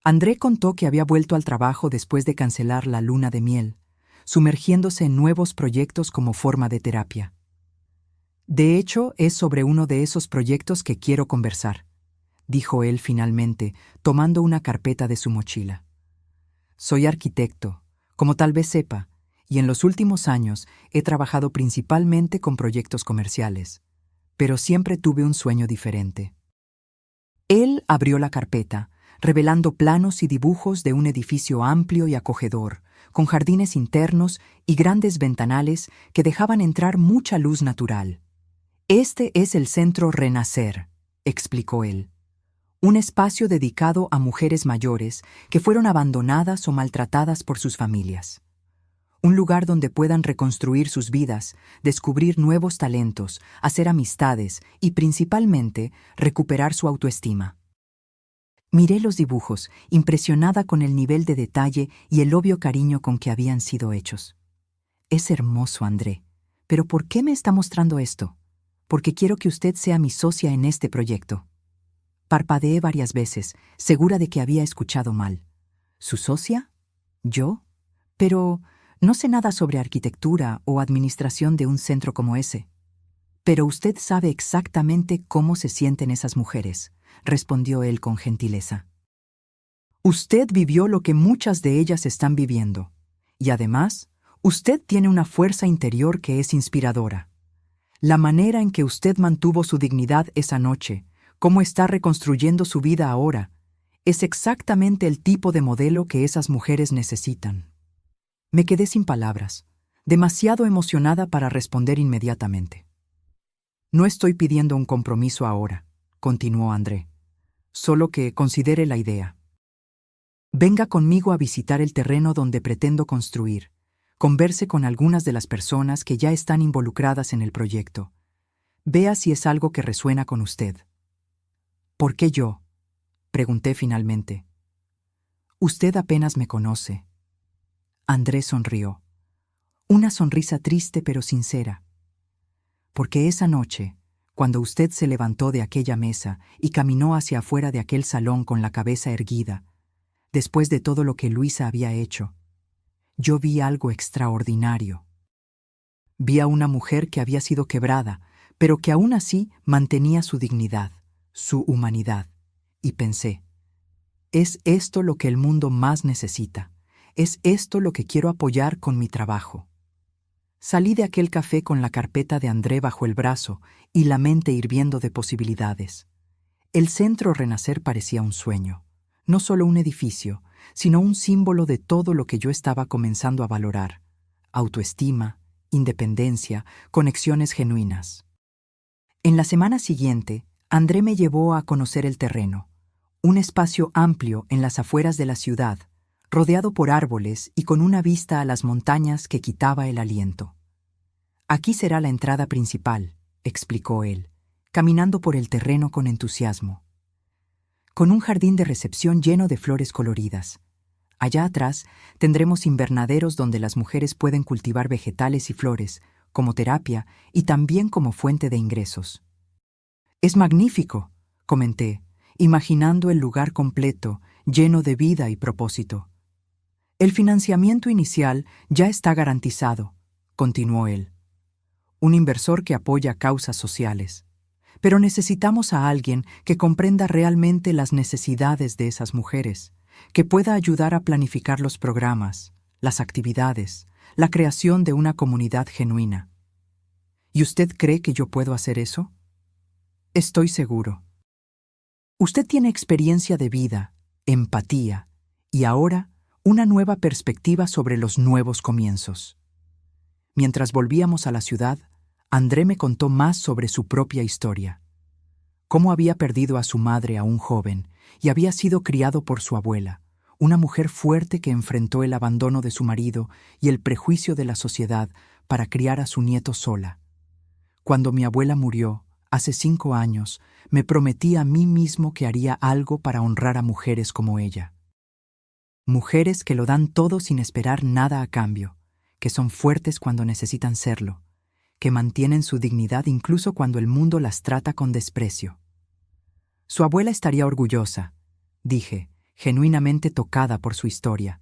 André contó que había vuelto al trabajo después de cancelar la luna de miel, sumergiéndose en nuevos proyectos como forma de terapia. «De hecho, es sobre uno de esos proyectos que quiero conversar», dijo él finalmente, tomando una carpeta de su mochila. «Soy arquitecto, como tal vez sepa, y en los últimos años he trabajado principalmente con proyectos comerciales, pero siempre tuve un sueño diferente». Él abrió la carpeta, revelando planos y dibujos de un edificio amplio y acogedor, con jardines internos y grandes ventanales que dejaban entrar mucha luz natural. «Este es el Centro Renacer», explicó él. «Un espacio dedicado a mujeres mayores que fueron abandonadas o maltratadas por sus familias. Un lugar donde puedan reconstruir sus vidas, descubrir nuevos talentos, hacer amistades y, principalmente, recuperar su autoestima». Miré los dibujos, impresionada con el nivel de detalle y el obvio cariño con que habían sido hechos. «Es hermoso, André. Pero ¿por qué me está mostrando esto? Porque quiero que usted sea mi socia en este proyecto». Parpadeé varias veces, segura de que había escuchado mal. ¿Su socia? ¿Yo? Pero no sé nada sobre arquitectura o administración de un centro como ese. «Pero usted sabe exactamente cómo se sienten esas mujeres», respondió él con gentileza. «Usted vivió lo que muchas de ellas están viviendo. Y además, usted tiene una fuerza interior que es inspiradora. La manera en que usted mantuvo su dignidad esa noche, cómo está reconstruyendo su vida ahora, es exactamente el tipo de modelo que esas mujeres necesitan». Me quedé sin palabras, demasiado emocionada para responder inmediatamente. «No estoy pidiendo un compromiso ahora», continuó André. «Solo que considere la idea. Venga conmigo a visitar el terreno donde pretendo construir. Converse con algunas de las personas que ya están involucradas en el proyecto. Vea si es algo que resuena con usted». «¿Por qué yo?», pregunté finalmente. «Usted apenas me conoce». André sonrió. Una sonrisa triste pero sincera. «Porque esa noche, cuando usted se levantó de aquella mesa y caminó hacia afuera de aquel salón con la cabeza erguida, después de todo lo que Luisa había hecho, yo vi algo extraordinario. Vi a una mujer que había sido quebrada, pero que aún así mantenía su dignidad, su humanidad. Y pensé, es esto lo que el mundo más necesita. Es esto lo que quiero apoyar con mi trabajo». Salí de aquel café con la carpeta de André bajo el brazo y la mente hirviendo de posibilidades. El Centro Renacer parecía un sueño, no solo un edificio, sino un símbolo de todo lo que yo estaba comenzando a valorar: autoestima, independencia, conexiones genuinas. En la semana siguiente, André me llevó a conocer el terreno, un espacio amplio en las afueras de la ciudad, rodeado por árboles y con una vista a las montañas que quitaba el aliento. «Aquí será la entrada principal», explicó él, caminando por el terreno con entusiasmo. «Con un jardín de recepción lleno de flores coloridas. Allá atrás tendremos invernaderos donde las mujeres pueden cultivar vegetales y flores, como terapia y también como fuente de ingresos». «Es magnífico», comenté, imaginando el lugar completo, lleno de vida y propósito. «El financiamiento inicial ya está garantizado», continuó él. «Un inversor que apoya causas sociales. Pero necesitamos a alguien que comprenda realmente las necesidades de esas mujeres, que pueda ayudar a planificar los programas, las actividades, la creación de una comunidad genuina». «¿Y usted cree que yo puedo hacer eso?» «Estoy seguro. Usted tiene experiencia de vida, empatía y ahora una nueva perspectiva sobre los nuevos comienzos». Mientras volvíamos a la ciudad, André me contó más sobre su propia historia. Cómo había perdido a su madre aún joven y había sido criado por su abuela, una mujer fuerte que enfrentó el abandono de su marido y el prejuicio de la sociedad para criar a su nieto sola. Cuando mi abuela murió, hace 5 años, me prometí a mí mismo que haría algo para honrar a mujeres como ella. Mujeres que lo dan todo sin esperar nada a cambio, que son fuertes cuando necesitan serlo, que mantienen su dignidad incluso cuando el mundo las trata con desprecio. Su abuela estaría orgullosa, dije, genuinamente tocada por su historia.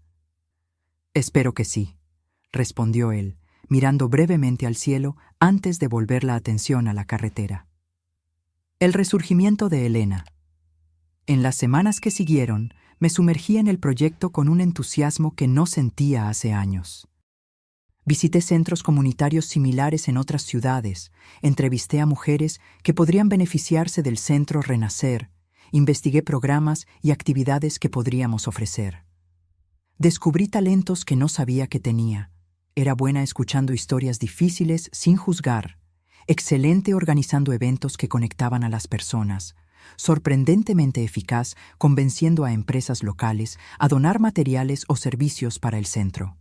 «Espero que sí», respondió él, mirando brevemente al cielo antes de volver la atención a la carretera. El resurgimiento de Elena. En las semanas que siguieron, me sumergí en el proyecto con un entusiasmo que no sentía hace años. Visité centros comunitarios similares en otras ciudades, entrevisté a mujeres que podrían beneficiarse del Centro Renacer, investigué programas y actividades que podríamos ofrecer. Descubrí talentos que no sabía que tenía. Era buena escuchando historias difíciles sin juzgar, excelente organizando eventos que conectaban a las personas, sorprendentemente eficaz convenciendo a empresas locales a donar materiales o servicios para el centro.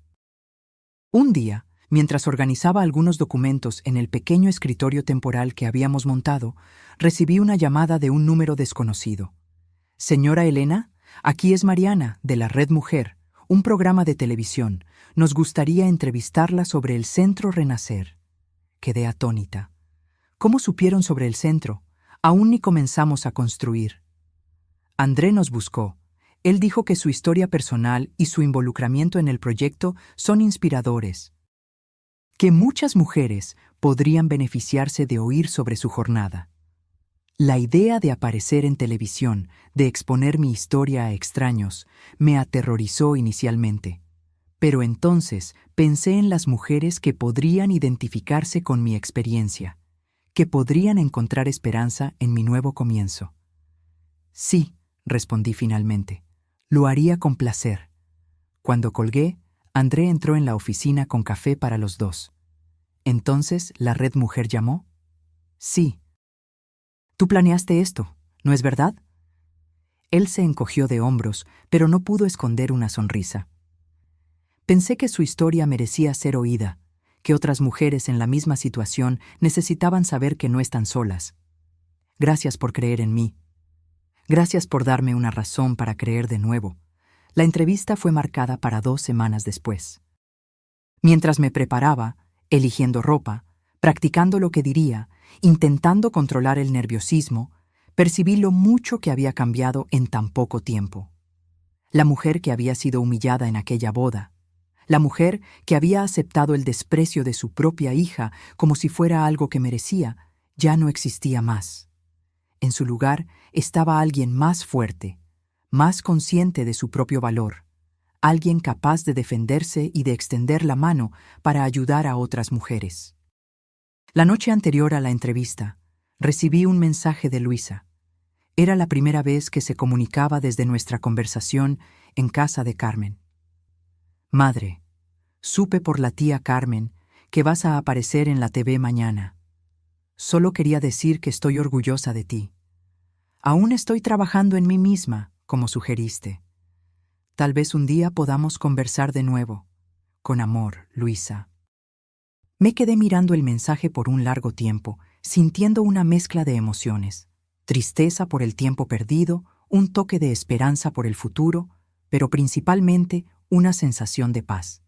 Un día, mientras organizaba algunos documentos en el pequeño escritorio temporal que habíamos montado, recibí una llamada de un número desconocido. «Señora Elena, aquí es Mariana, de la Red Mujer, un programa de televisión. Nos gustaría entrevistarla sobre el Centro Renacer». Quedé atónita. «¿Cómo supieron sobre el centro? Aún ni comenzamos a construir». André nos buscó. Él dijo que su historia personal y su involucramiento en el proyecto son inspiradores, que muchas mujeres podrían beneficiarse de oír sobre su jornada. La idea de aparecer en televisión, de exponer mi historia a extraños, me aterrorizó inicialmente. Pero entonces pensé en las mujeres que podrían identificarse con mi experiencia, que podrían encontrar esperanza en mi nuevo comienzo. «Sí», respondí finalmente. «Lo haría con placer». Cuando colgué, André entró en la oficina con café para los dos. «¿Entonces la Red Mujer llamó?» «Sí». «Tú planeaste esto, ¿no es verdad?» Él se encogió de hombros, pero no pudo esconder una sonrisa. Pensé que su historia merecía ser oída, que otras mujeres en la misma situación necesitaban saber que no están solas. Gracias por creer en mí. Gracias por darme una razón para creer de nuevo. La entrevista fue marcada para 2 semanas después. Mientras me preparaba, eligiendo ropa, practicando lo que diría, intentando controlar el nerviosismo, percibí lo mucho que había cambiado en tan poco tiempo. La mujer que había sido humillada en aquella boda, la mujer que había aceptado el desprecio de su propia hija como si fuera algo que merecía, ya no existía más. En su lugar estaba alguien más fuerte, más consciente de su propio valor, alguien capaz de defenderse y de extender la mano para ayudar a otras mujeres. La noche anterior a la entrevista, recibí un mensaje de Luisa. Era la primera vez que se comunicaba desde nuestra conversación en casa de Carmen. Madre, supe por la tía Carmen que vas a aparecer en la TV mañana. Solo quería decir que estoy orgullosa de ti. Aún estoy trabajando en mí misma, como sugeriste. Tal vez un día podamos conversar de nuevo. Con amor, Luisa. Me quedé mirando el mensaje por un largo tiempo, sintiendo una mezcla de emociones. Tristeza por el tiempo perdido, un toque de esperanza por el futuro, pero principalmente una sensación de paz.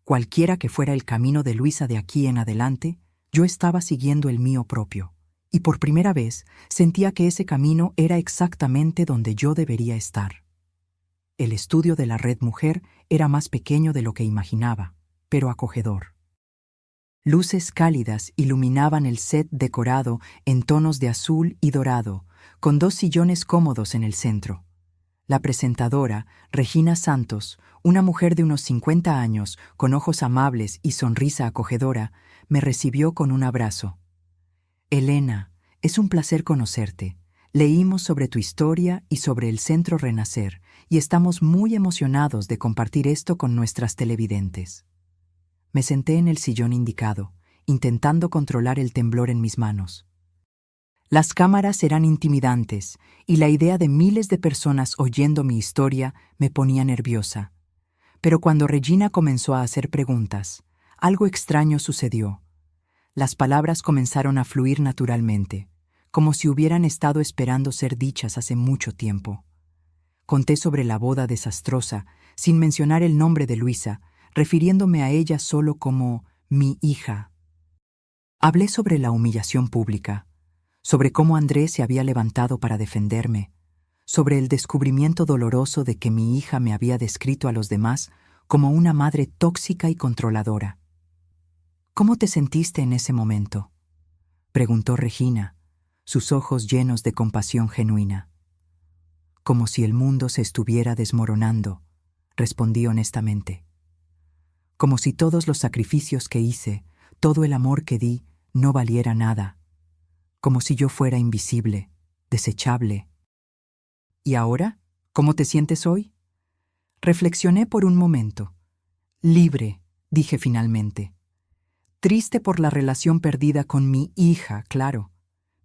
Cualquiera que fuera el camino de Luisa de aquí en adelante, yo estaba siguiendo el mío propio, y por primera vez sentía que ese camino era exactamente donde yo debería estar. El estudio de la Red Mujer era más pequeño de lo que imaginaba, pero acogedor. Luces cálidas iluminaban el set decorado en tonos de azul y dorado, con 2 sillones cómodos en el centro. La presentadora, Regina Santos, una mujer de unos 50 años, con ojos amables y sonrisa acogedora, me recibió con un abrazo. Elena, es un placer conocerte. Leímos sobre tu historia y sobre el Centro Renacer, y estamos muy emocionados de compartir esto con nuestras televidentes. Me senté en el sillón indicado, intentando controlar el temblor en mis manos. Las cámaras eran intimidantes, y la idea de miles de personas oyendo mi historia me ponía nerviosa. Pero cuando Regina comenzó a hacer preguntas, algo extraño sucedió. Las palabras comenzaron a fluir naturalmente, como si hubieran estado esperando ser dichas hace mucho tiempo. Conté sobre la boda desastrosa, sin mencionar el nombre de Luisa, refiriéndome a ella solo como mi hija. Hablé sobre la humillación pública, sobre cómo Andrés se había levantado para defenderme, sobre el descubrimiento doloroso de que mi hija me había descrito a los demás como una madre tóxica y controladora. ¿Cómo te sentiste en ese momento?, preguntó Regina, sus ojos llenos de compasión genuina. Como si el mundo se estuviera desmoronando, respondí honestamente. Como si todos los sacrificios que hice, todo el amor que di, no valiera nada. Como si yo fuera invisible, desechable. ¿Y ahora? ¿Cómo te sientes hoy? Reflexioné por un momento. Libre, dije finalmente. Triste por la relación perdida con mi hija, claro,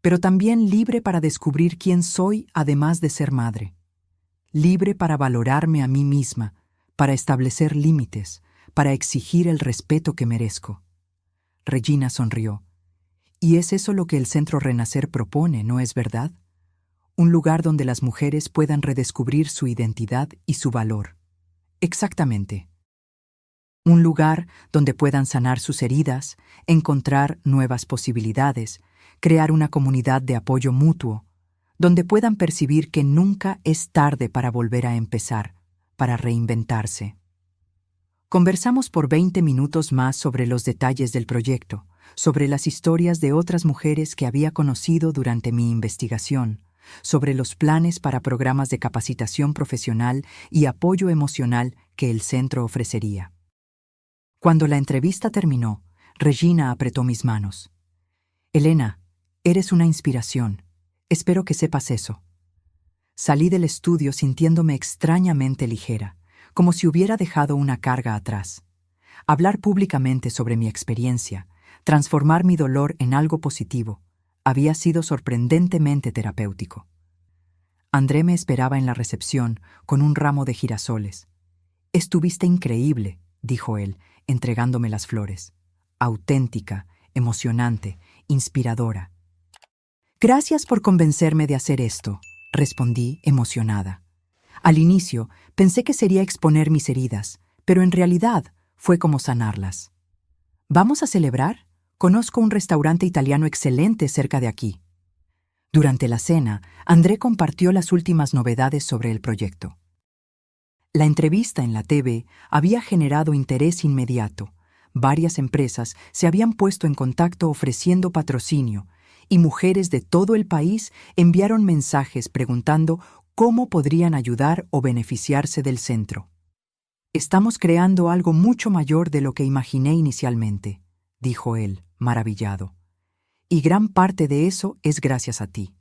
pero también libre para descubrir quién soy además de ser madre. Libre para valorarme a mí misma, para establecer límites, para exigir el respeto que merezco. Regina sonrió. Y es eso lo que el Centro Renacer propone, ¿no es verdad? Un lugar donde las mujeres puedan redescubrir su identidad y su valor. Exactamente. Un lugar donde puedan sanar sus heridas, encontrar nuevas posibilidades, crear una comunidad de apoyo mutuo, donde puedan percibir que nunca es tarde para volver a empezar, para reinventarse. Conversamos por 20 minutos más sobre los detalles del proyecto, sobre las historias de otras mujeres que había conocido durante mi investigación, sobre los planes para programas de capacitación profesional y apoyo emocional que el centro ofrecería. Cuando la entrevista terminó, Regina apretó mis manos. Elena, eres una inspiración. Espero que sepas eso. Salí del estudio sintiéndome extrañamente ligera, como si hubiera dejado una carga atrás. Hablar públicamente sobre mi experiencia, transformar mi dolor en algo positivo, había sido sorprendentemente terapéutico. André me esperaba en la recepción con un ramo de girasoles. Estuviste increíble, dijo él, entregándome las flores. Auténtica, emocionante, inspiradora. Gracias por convencerme de hacer esto, respondí emocionada. Al inicio pensé que sería exponer mis heridas, pero en realidad fue como sanarlas. ¿Vamos a celebrar? Conozco un restaurante italiano excelente cerca de aquí. Durante la cena, André compartió las últimas novedades sobre el proyecto. La entrevista en la TV había generado interés inmediato. Varias empresas se habían puesto en contacto ofreciendo patrocinio, y mujeres de todo el país enviaron mensajes preguntando cómo podrían ayudar o beneficiarse del centro. Estamos creando algo mucho mayor de lo que imaginé inicialmente, dijo él, maravillado. Y gran parte de eso es gracias a ti.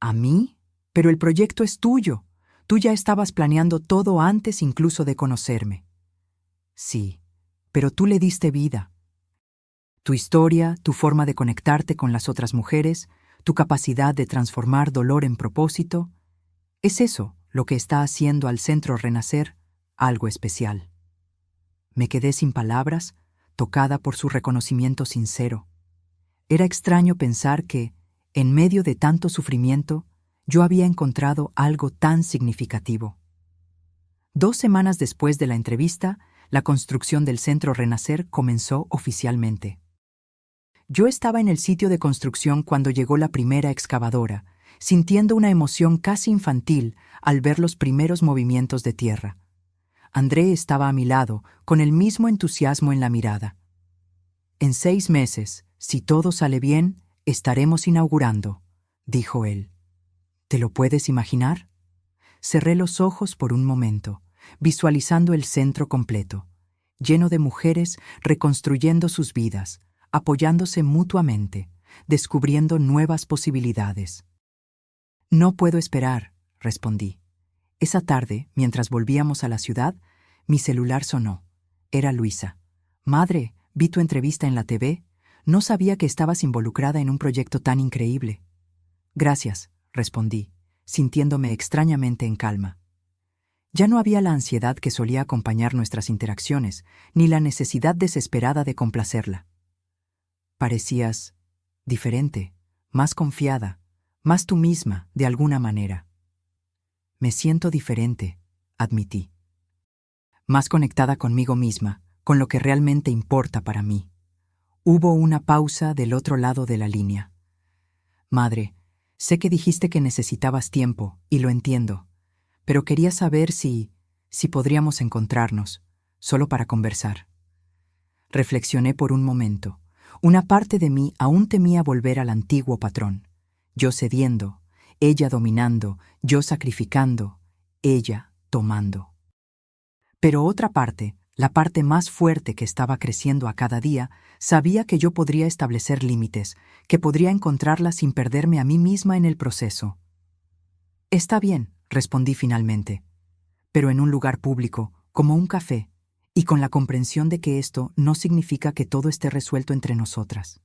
¿A mí? Pero el proyecto es tuyo. Tú ya estabas planeando todo antes incluso de conocerme. Sí, pero tú le diste vida. Tu historia, tu forma de conectarte con las otras mujeres, tu capacidad de transformar dolor en propósito, es eso lo que está haciendo al Centro Renacer algo especial. Me quedé sin palabras, tocada por su reconocimiento sincero. Era extraño pensar que, en medio de tanto sufrimiento, yo había encontrado algo tan significativo. 2 semanas después de la entrevista, la construcción del Centro Renacer comenzó oficialmente. Yo estaba en el sitio de construcción cuando llegó la primera excavadora, sintiendo una emoción casi infantil al ver los primeros movimientos de tierra. André estaba a mi lado, con el mismo entusiasmo en la mirada. En 6 meses, si todo sale bien, estaremos inaugurando, dijo él. ¿Te lo puedes imaginar? Cerré los ojos por un momento, visualizando el centro completo, lleno de mujeres reconstruyendo sus vidas, apoyándose mutuamente, descubriendo nuevas posibilidades. No puedo esperar, respondí. Esa tarde, mientras volvíamos a la ciudad, mi celular sonó. Era Luisa. Madre, vi tu entrevista en la TV. No sabía que estabas involucrada en un proyecto tan increíble. Gracias, respondí, sintiéndome extrañamente en calma. Ya no había la ansiedad que solía acompañar nuestras interacciones, ni la necesidad desesperada de complacerla. Parecías diferente, más confiada, más tú misma, de alguna manera. Me siento diferente, admití. Más conectada conmigo misma, con lo que realmente importa para mí. Hubo una pausa del otro lado de la línea. Madre, sé que dijiste que necesitabas tiempo, y lo entiendo, pero quería saber si podríamos encontrarnos, solo para conversar. Reflexioné por un momento. Una parte de mí aún temía volver al antiguo patrón. Yo cediendo, ella dominando, yo sacrificando, ella tomando. Pero otra parte, la parte más fuerte que estaba creciendo a cada día, sabía que yo podría establecer límites, que podría encontrarla sin perderme a mí misma en el proceso. Está bien, respondí finalmente, pero en un lugar público, como un café, y con la comprensión de que esto no significa que todo esté resuelto entre nosotras.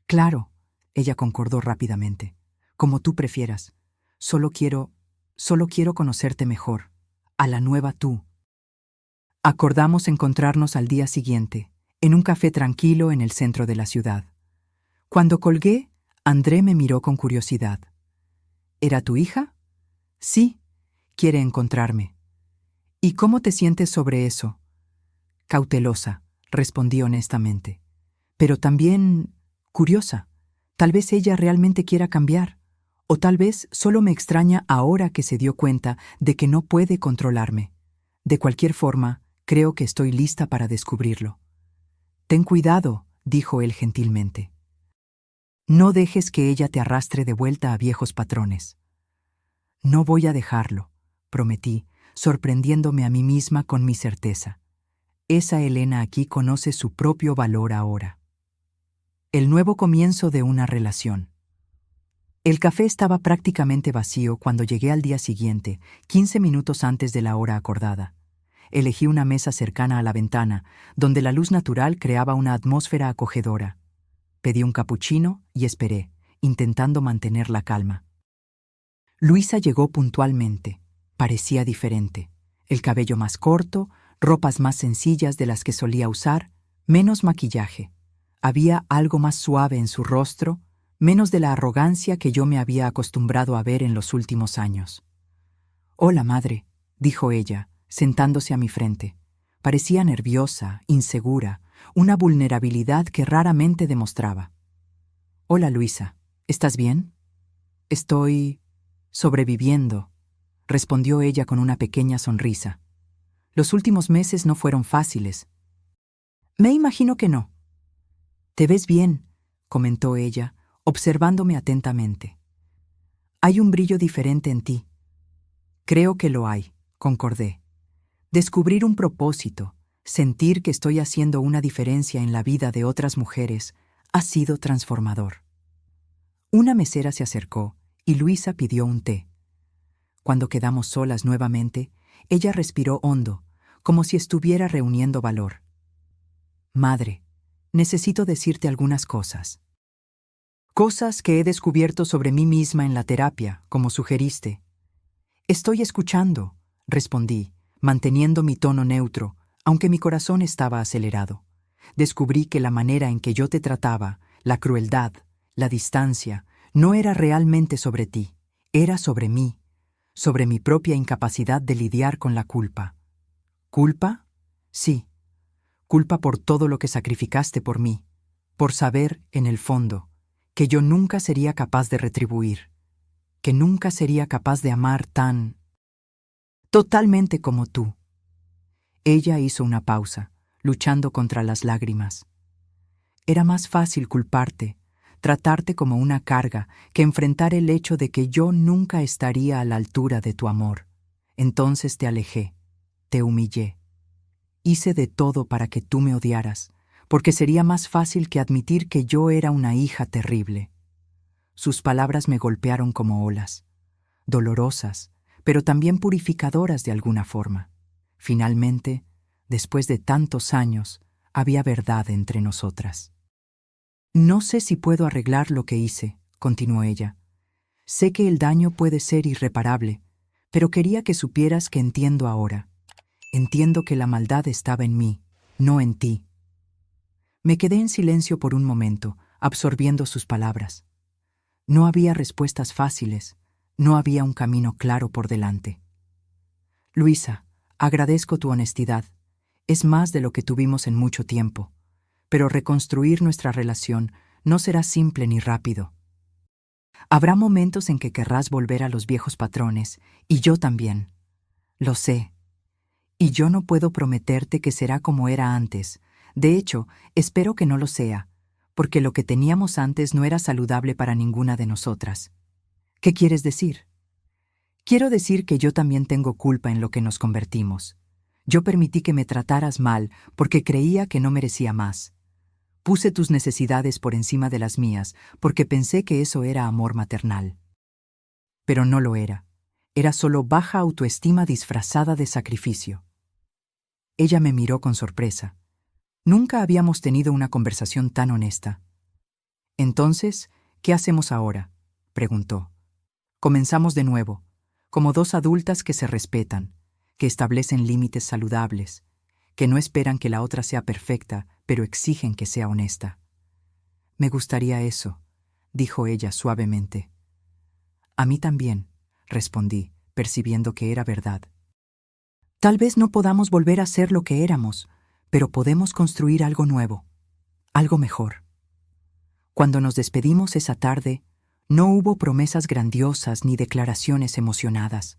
Claro, ella concordó rápidamente. Como tú prefieras. Solo quiero conocerte mejor, a la nueva tú. Acordamos encontrarnos al día siguiente, en un café tranquilo en el centro de la ciudad. Cuando colgué, André me miró con curiosidad. ¿Era tu hija? Sí, quiere encontrarme. ¿Y cómo te sientes sobre eso? Cautelosa, respondí honestamente. Pero también curiosa. Tal vez ella realmente quiera cambiar. O tal vez solo me extraña ahora que se dio cuenta de que no puede controlarme. De cualquier forma, creo que estoy lista para descubrirlo. Ten cuidado, dijo él gentilmente. No dejes que ella te arrastre de vuelta a viejos patrones. No voy a dejarlo, prometí, sorprendiéndome a mí misma con mi certeza. Esa Elena aquí conoce su propio valor ahora. El nuevo comienzo de una relación. El café estaba prácticamente vacío cuando llegué al día siguiente, 15 minutos antes de la hora acordada. Elegí una mesa cercana a la ventana, donde la luz natural creaba una atmósfera acogedora. Pedí un capuchino y esperé, intentando mantener la calma. Luisa llegó puntualmente. Parecía diferente. El cabello más corto, ropas más sencillas de las que solía usar, menos maquillaje. Había algo más suave en su rostro, menos de la arrogancia que yo me había acostumbrado a ver en los últimos años. «Hola, madre», dijo ella, sentándose a mi frente. Parecía nerviosa, insegura, una vulnerabilidad que raramente demostraba. «Hola, Luisa, ¿estás bien?» «Estoy sobreviviendo», respondió ella con una pequeña sonrisa. «Los últimos meses no fueron fáciles». «Me imagino que no». «Te ves bien», comentó ella, observándome atentamente. «Hay un brillo diferente en ti». «Creo que lo hay», concordé. Descubrir un propósito, sentir que estoy haciendo una diferencia en la vida de otras mujeres, ha sido transformador. Una mesera se acercó y Luisa pidió un té. Cuando quedamos solas nuevamente, ella respiró hondo, como si estuviera reuniendo valor. Madre, necesito decirte algunas cosas. Cosas que he descubierto sobre mí misma en la terapia, como sugeriste. Estoy escuchando, respondí, manteniendo mi tono neutro, aunque mi corazón estaba acelerado. Descubrí que la manera en que yo te trataba, la crueldad, la distancia, no era realmente sobre ti, era sobre mí, sobre mi propia incapacidad de lidiar con la culpa. ¿Culpa? Sí. Culpa por todo lo que sacrificaste por mí, por saber, en el fondo, que yo nunca sería capaz de retribuir, que nunca sería capaz de amar totalmente como tú. Ella hizo una pausa, luchando contra las lágrimas. Era más fácil culparte, tratarte como una carga, que enfrentar el hecho de que yo nunca estaría a la altura de tu amor. Entonces te alejé, te humillé. Hice de todo para que tú me odiaras, porque sería más fácil que admitir que yo era una hija terrible. Sus palabras me golpearon como olas, dolorosas, pero también purificadoras de alguna forma. Finalmente, después de tantos años, había verdad entre nosotras. No sé si puedo arreglar lo que hice, continuó ella. Sé que el daño puede ser irreparable, pero quería que supieras que entiendo ahora. Entiendo que la maldad estaba en mí, no en ti. Me quedé en silencio por un momento, absorbiendo sus palabras. No había respuestas fáciles, no había un camino claro por delante. Luisa, agradezco tu honestidad. Es más de lo que tuvimos en mucho tiempo, pero reconstruir nuestra relación no será simple ni rápido. Habrá momentos en que querrás volver a los viejos patrones, y yo también. Lo sé. Y yo no puedo prometerte que será como era antes. De hecho, espero que no lo sea, porque lo que teníamos antes no era saludable para ninguna de nosotras. ¿Qué quieres decir? Quiero decir que yo también tengo culpa en lo que nos convertimos. Yo permití que me trataras mal porque creía que no merecía más. Puse tus necesidades por encima de las mías porque pensé que eso era amor maternal. Pero no lo era. Era solo baja autoestima disfrazada de sacrificio. Ella me miró con sorpresa. Nunca habíamos tenido una conversación tan honesta. Entonces, ¿qué hacemos ahora?, preguntó. Comenzamos de nuevo, como dos adultas que se respetan, que establecen límites saludables, que no esperan que la otra sea perfecta, pero exigen que sea honesta. Me gustaría eso, dijo ella suavemente. A mí también, respondí, percibiendo que era verdad. Tal vez no podamos volver a ser lo que éramos, pero podemos construir algo nuevo, algo mejor. Cuando nos despedimos esa tarde, no hubo promesas grandiosas ni declaraciones emocionadas.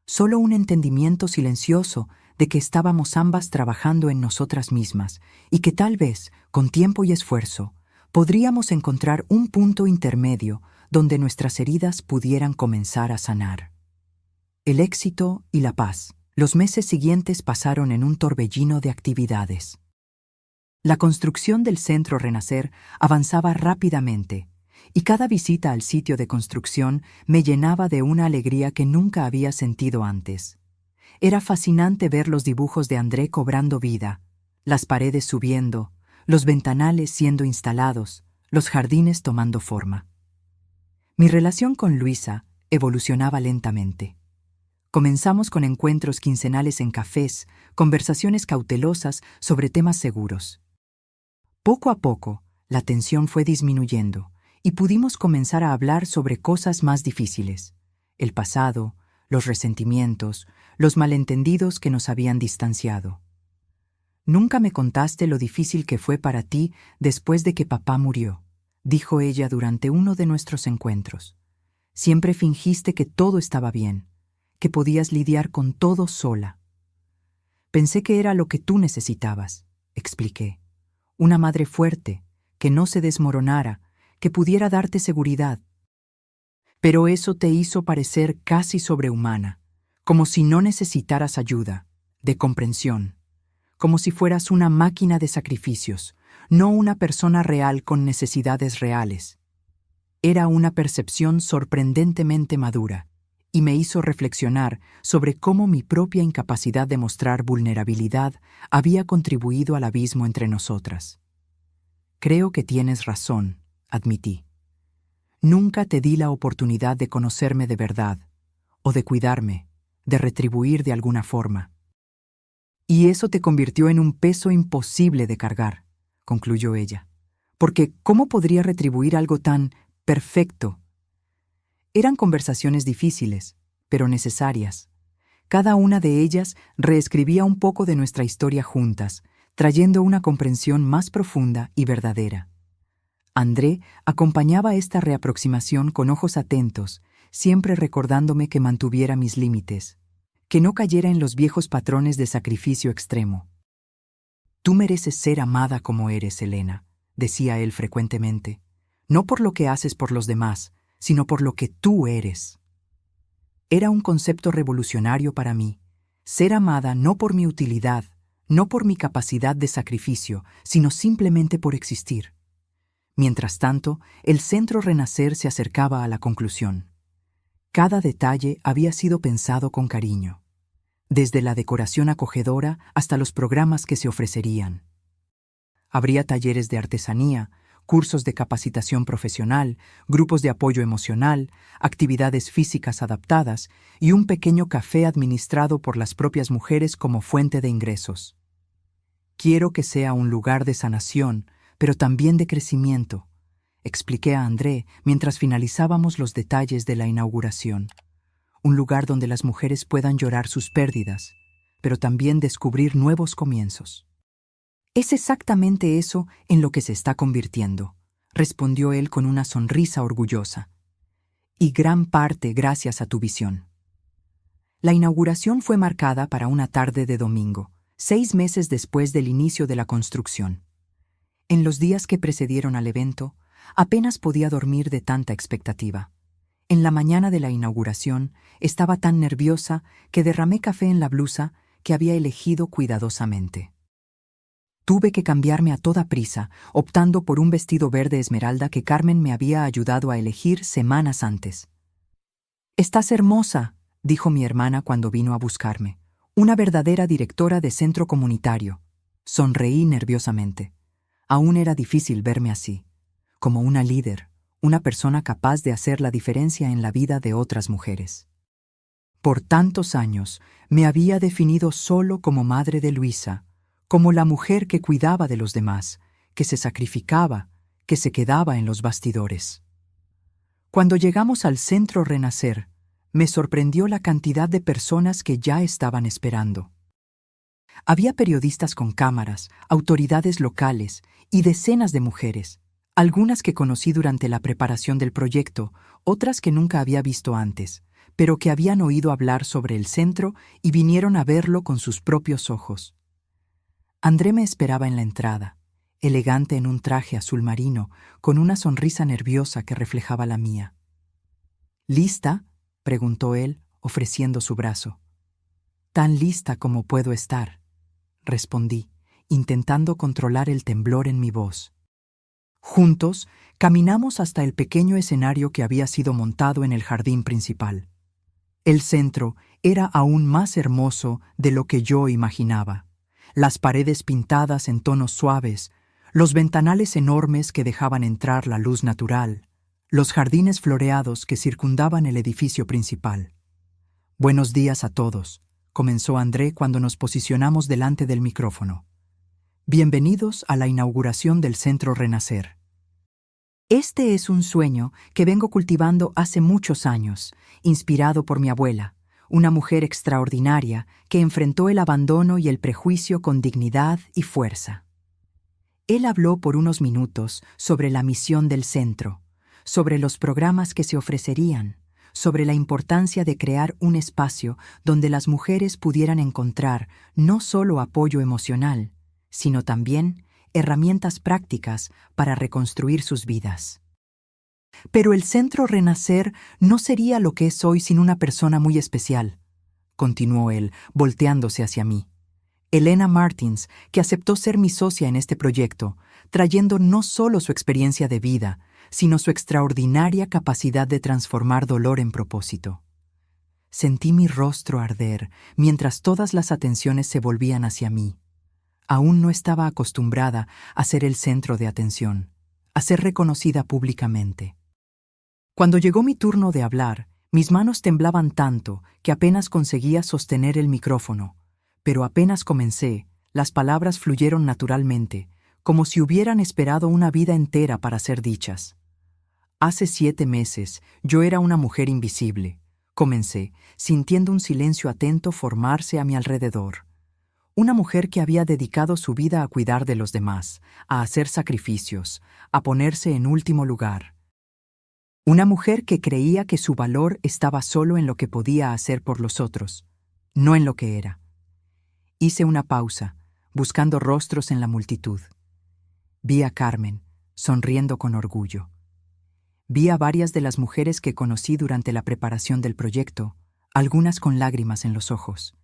Solo un entendimiento silencioso de que estábamos ambas trabajando en nosotras mismas y que tal vez, con tiempo y esfuerzo, podríamos encontrar un punto intermedio donde nuestras heridas pudieran comenzar a sanar. El éxito y la paz. Los meses siguientes pasaron en un torbellino de actividades. La construcción del Centro Renacer avanzaba rápidamente, y cada visita al sitio de construcción me llenaba de una alegría que nunca había sentido antes. Era fascinante ver los dibujos de André cobrando vida, las paredes subiendo, los ventanales siendo instalados, los jardines tomando forma. Mi relación con Luisa evolucionaba lentamente. Comenzamos con encuentros quincenales en cafés, conversaciones cautelosas sobre temas seguros. Poco a poco, la tensión fue disminuyendo y pudimos comenzar a hablar sobre cosas más difíciles: el pasado, los resentimientos, los malentendidos que nos habían distanciado. Nunca me contaste lo difícil que fue para ti después de que papá murió, dijo ella durante uno de nuestros encuentros. Siempre fingiste que todo estaba bien, que podías lidiar con todo sola. Pensé que era lo que tú necesitabas, expliqué. Una madre fuerte, que no se desmoronara, que pudiera darte seguridad. Pero eso te hizo parecer casi sobrehumana, como si no necesitaras ayuda, de comprensión, como si fueras una máquina de sacrificios, no una persona real con necesidades reales. Era una percepción sorprendentemente madura, y me hizo reflexionar sobre cómo mi propia incapacidad de mostrar vulnerabilidad había contribuido al abismo entre nosotras. Creo que tienes razón, admití. Nunca te di la oportunidad de conocerme de verdad, o de cuidarme, de retribuir de alguna forma. Y eso te convirtió en un peso imposible de cargar, concluyó ella. Porque, ¿cómo podría retribuir algo tan perfecto? Eran conversaciones difíciles, pero necesarias. Cada una de ellas reescribía un poco de nuestra historia juntas, trayendo una comprensión más profunda y verdadera. André acompañaba esta reaproximación con ojos atentos, siempre recordándome que mantuviera mis límites, que no cayera en los viejos patrones de sacrificio extremo. «Tú mereces ser amada como eres, Elena», decía él frecuentemente, «no por lo que haces por los demás, sino por lo que tú eres». Era un concepto revolucionario para mí, ser amada no por mi utilidad, no por mi capacidad de sacrificio, sino simplemente por existir. Mientras tanto, el Centro Renacer se acercaba a la conclusión. Cada detalle había sido pensado con cariño, desde la decoración acogedora hasta los programas que se ofrecerían. Habría talleres de artesanía, cursos de capacitación profesional, grupos de apoyo emocional, actividades físicas adaptadas y un pequeño café administrado por las propias mujeres como fuente de ingresos. Quiero que sea un lugar de sanación, pero también de crecimiento, expliqué a André mientras finalizábamos los detalles de la inauguración. Un lugar donde las mujeres puedan llorar sus pérdidas, pero también descubrir nuevos comienzos. «Es exactamente eso en lo que se está convirtiendo», respondió él con una sonrisa orgullosa. «Y gran parte gracias a tu visión». La inauguración fue marcada para una tarde de domingo, 6 meses después del inicio de la construcción. En los días que precedieron al evento, apenas podía dormir de tanta expectativa. En la mañana de la inauguración, estaba tan nerviosa que derramé café en la blusa que había elegido cuidadosamente. Tuve que cambiarme a toda prisa, optando por un vestido verde esmeralda que Carmen me había ayudado a elegir semanas antes. «Estás hermosa», dijo mi hermana cuando vino a buscarme. «Una verdadera directora de centro comunitario». Sonreí nerviosamente. Aún era difícil verme así, como una líder, una persona capaz de hacer la diferencia en la vida de otras mujeres. Por tantos años me había definido solo como madre de Luisa, como la mujer que cuidaba de los demás, que se sacrificaba, que se quedaba en los bastidores. Cuando llegamos al Centro Renacer, me sorprendió la cantidad de personas que ya estaban esperando. Había periodistas con cámaras, autoridades locales y decenas de mujeres, algunas que conocí durante la preparación del proyecto, otras que nunca había visto antes, pero que habían oído hablar sobre el centro y vinieron a verlo con sus propios ojos. André me esperaba en la entrada, elegante en un traje azul marino, con una sonrisa nerviosa que reflejaba la mía. «¿Lista?», preguntó él, ofreciendo su brazo. «Tan lista como puedo estar», respondí, intentando controlar el temblor en mi voz. Juntos, caminamos hasta el pequeño escenario que había sido montado en el jardín principal. El centro era aún más hermoso de lo que yo imaginaba. Las paredes pintadas en tonos suaves, los ventanales enormes que dejaban entrar la luz natural, los jardines floreados que circundaban el edificio principal. «Buenos días a todos», comenzó André cuando nos posicionamos delante del micrófono. «Bienvenidos a la inauguración del Centro Renacer. Este es un sueño que vengo cultivando hace muchos años, inspirado por mi abuela, una mujer extraordinaria que enfrentó el abandono y el prejuicio con dignidad y fuerza». Él habló por unos minutos sobre la misión del centro, sobre los programas que se ofrecerían, sobre la importancia de crear un espacio donde las mujeres pudieran encontrar no solo apoyo emocional, sino también herramientas prácticas para reconstruir sus vidas. «Pero el Centro Renacer no sería lo que es hoy sin una persona muy especial», continuó él, volteándose hacia mí. Elena Martins, que aceptó ser mi socia en este proyecto, trayendo no solo su experiencia de vida, sino su extraordinaria capacidad de transformar dolor en propósito. Sentí mi rostro arder mientras todas las atenciones se volvían hacia mí. Aún no estaba acostumbrada a ser el centro de atención, a ser reconocida públicamente. Cuando llegó mi turno de hablar, mis manos temblaban tanto que apenas conseguía sostener el micrófono, pero apenas comencé, las palabras fluyeron naturalmente, como si hubieran esperado una vida entera para ser dichas. Hace 7 meses, yo era una mujer invisible. Comencé, sintiendo un silencio atento formarse a mi alrededor. Una mujer que había dedicado su vida a cuidar de los demás, a hacer sacrificios, a ponerse en último lugar. Una mujer que creía que su valor estaba solo en lo que podía hacer por los otros, no en lo que era. Hice una pausa, buscando rostros en la multitud. Vi a Carmen, sonriendo con orgullo. Vi a varias de las mujeres que conocí durante la preparación del proyecto, algunas con lágrimas en los ojos.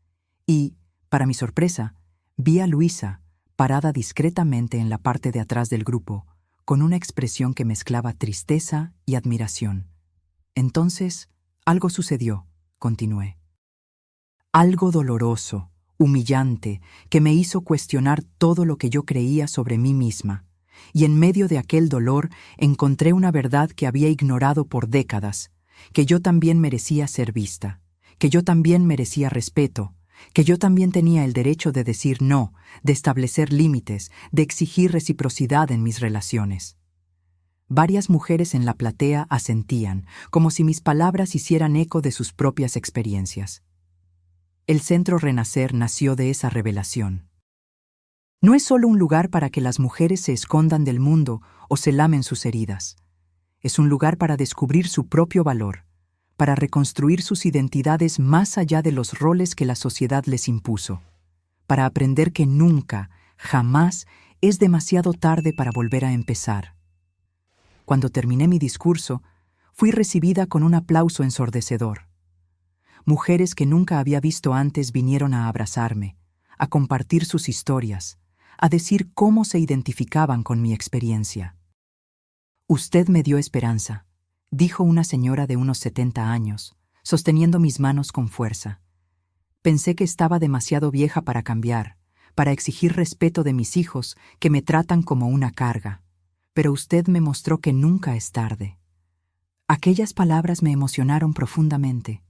Y, para mi sorpresa, vi a Luisa, parada discretamente en la parte de atrás del grupo, con una expresión que mezclaba tristeza y admiración. Entonces, algo sucedió, continué. Algo doloroso, humillante, que me hizo cuestionar todo lo que yo creía sobre mí misma. Y en medio de aquel dolor encontré una verdad que había ignorado por décadas, que yo también merecía ser vista, que yo también merecía respeto, que yo también tenía el derecho de decir no, de establecer límites, de exigir reciprocidad en mis relaciones. Varias mujeres en la platea asentían, como si mis palabras hicieran eco de sus propias experiencias. El Centro Renacer nació de esa revelación. No es solo un lugar para que las mujeres se escondan del mundo o se lamen sus heridas. Es un lugar para descubrir su propio valor, para reconstruir sus identidades más allá de los roles que la sociedad les impuso, para aprender que nunca, jamás, es demasiado tarde para volver a empezar. Cuando terminé mi discurso, fui recibida con un aplauso ensordecedor. Mujeres que nunca había visto antes vinieron a abrazarme, a compartir sus historias, a decir cómo se identificaban con mi experiencia. «Usted me dio esperanza», dijo una señora de unos 70 años, sosteniendo mis manos con fuerza. Pensé que estaba demasiado vieja para cambiar, para exigir respeto de mis hijos que me tratan como una carga, pero usted me mostró que nunca es tarde. Aquellas palabras me emocionaron profundamente.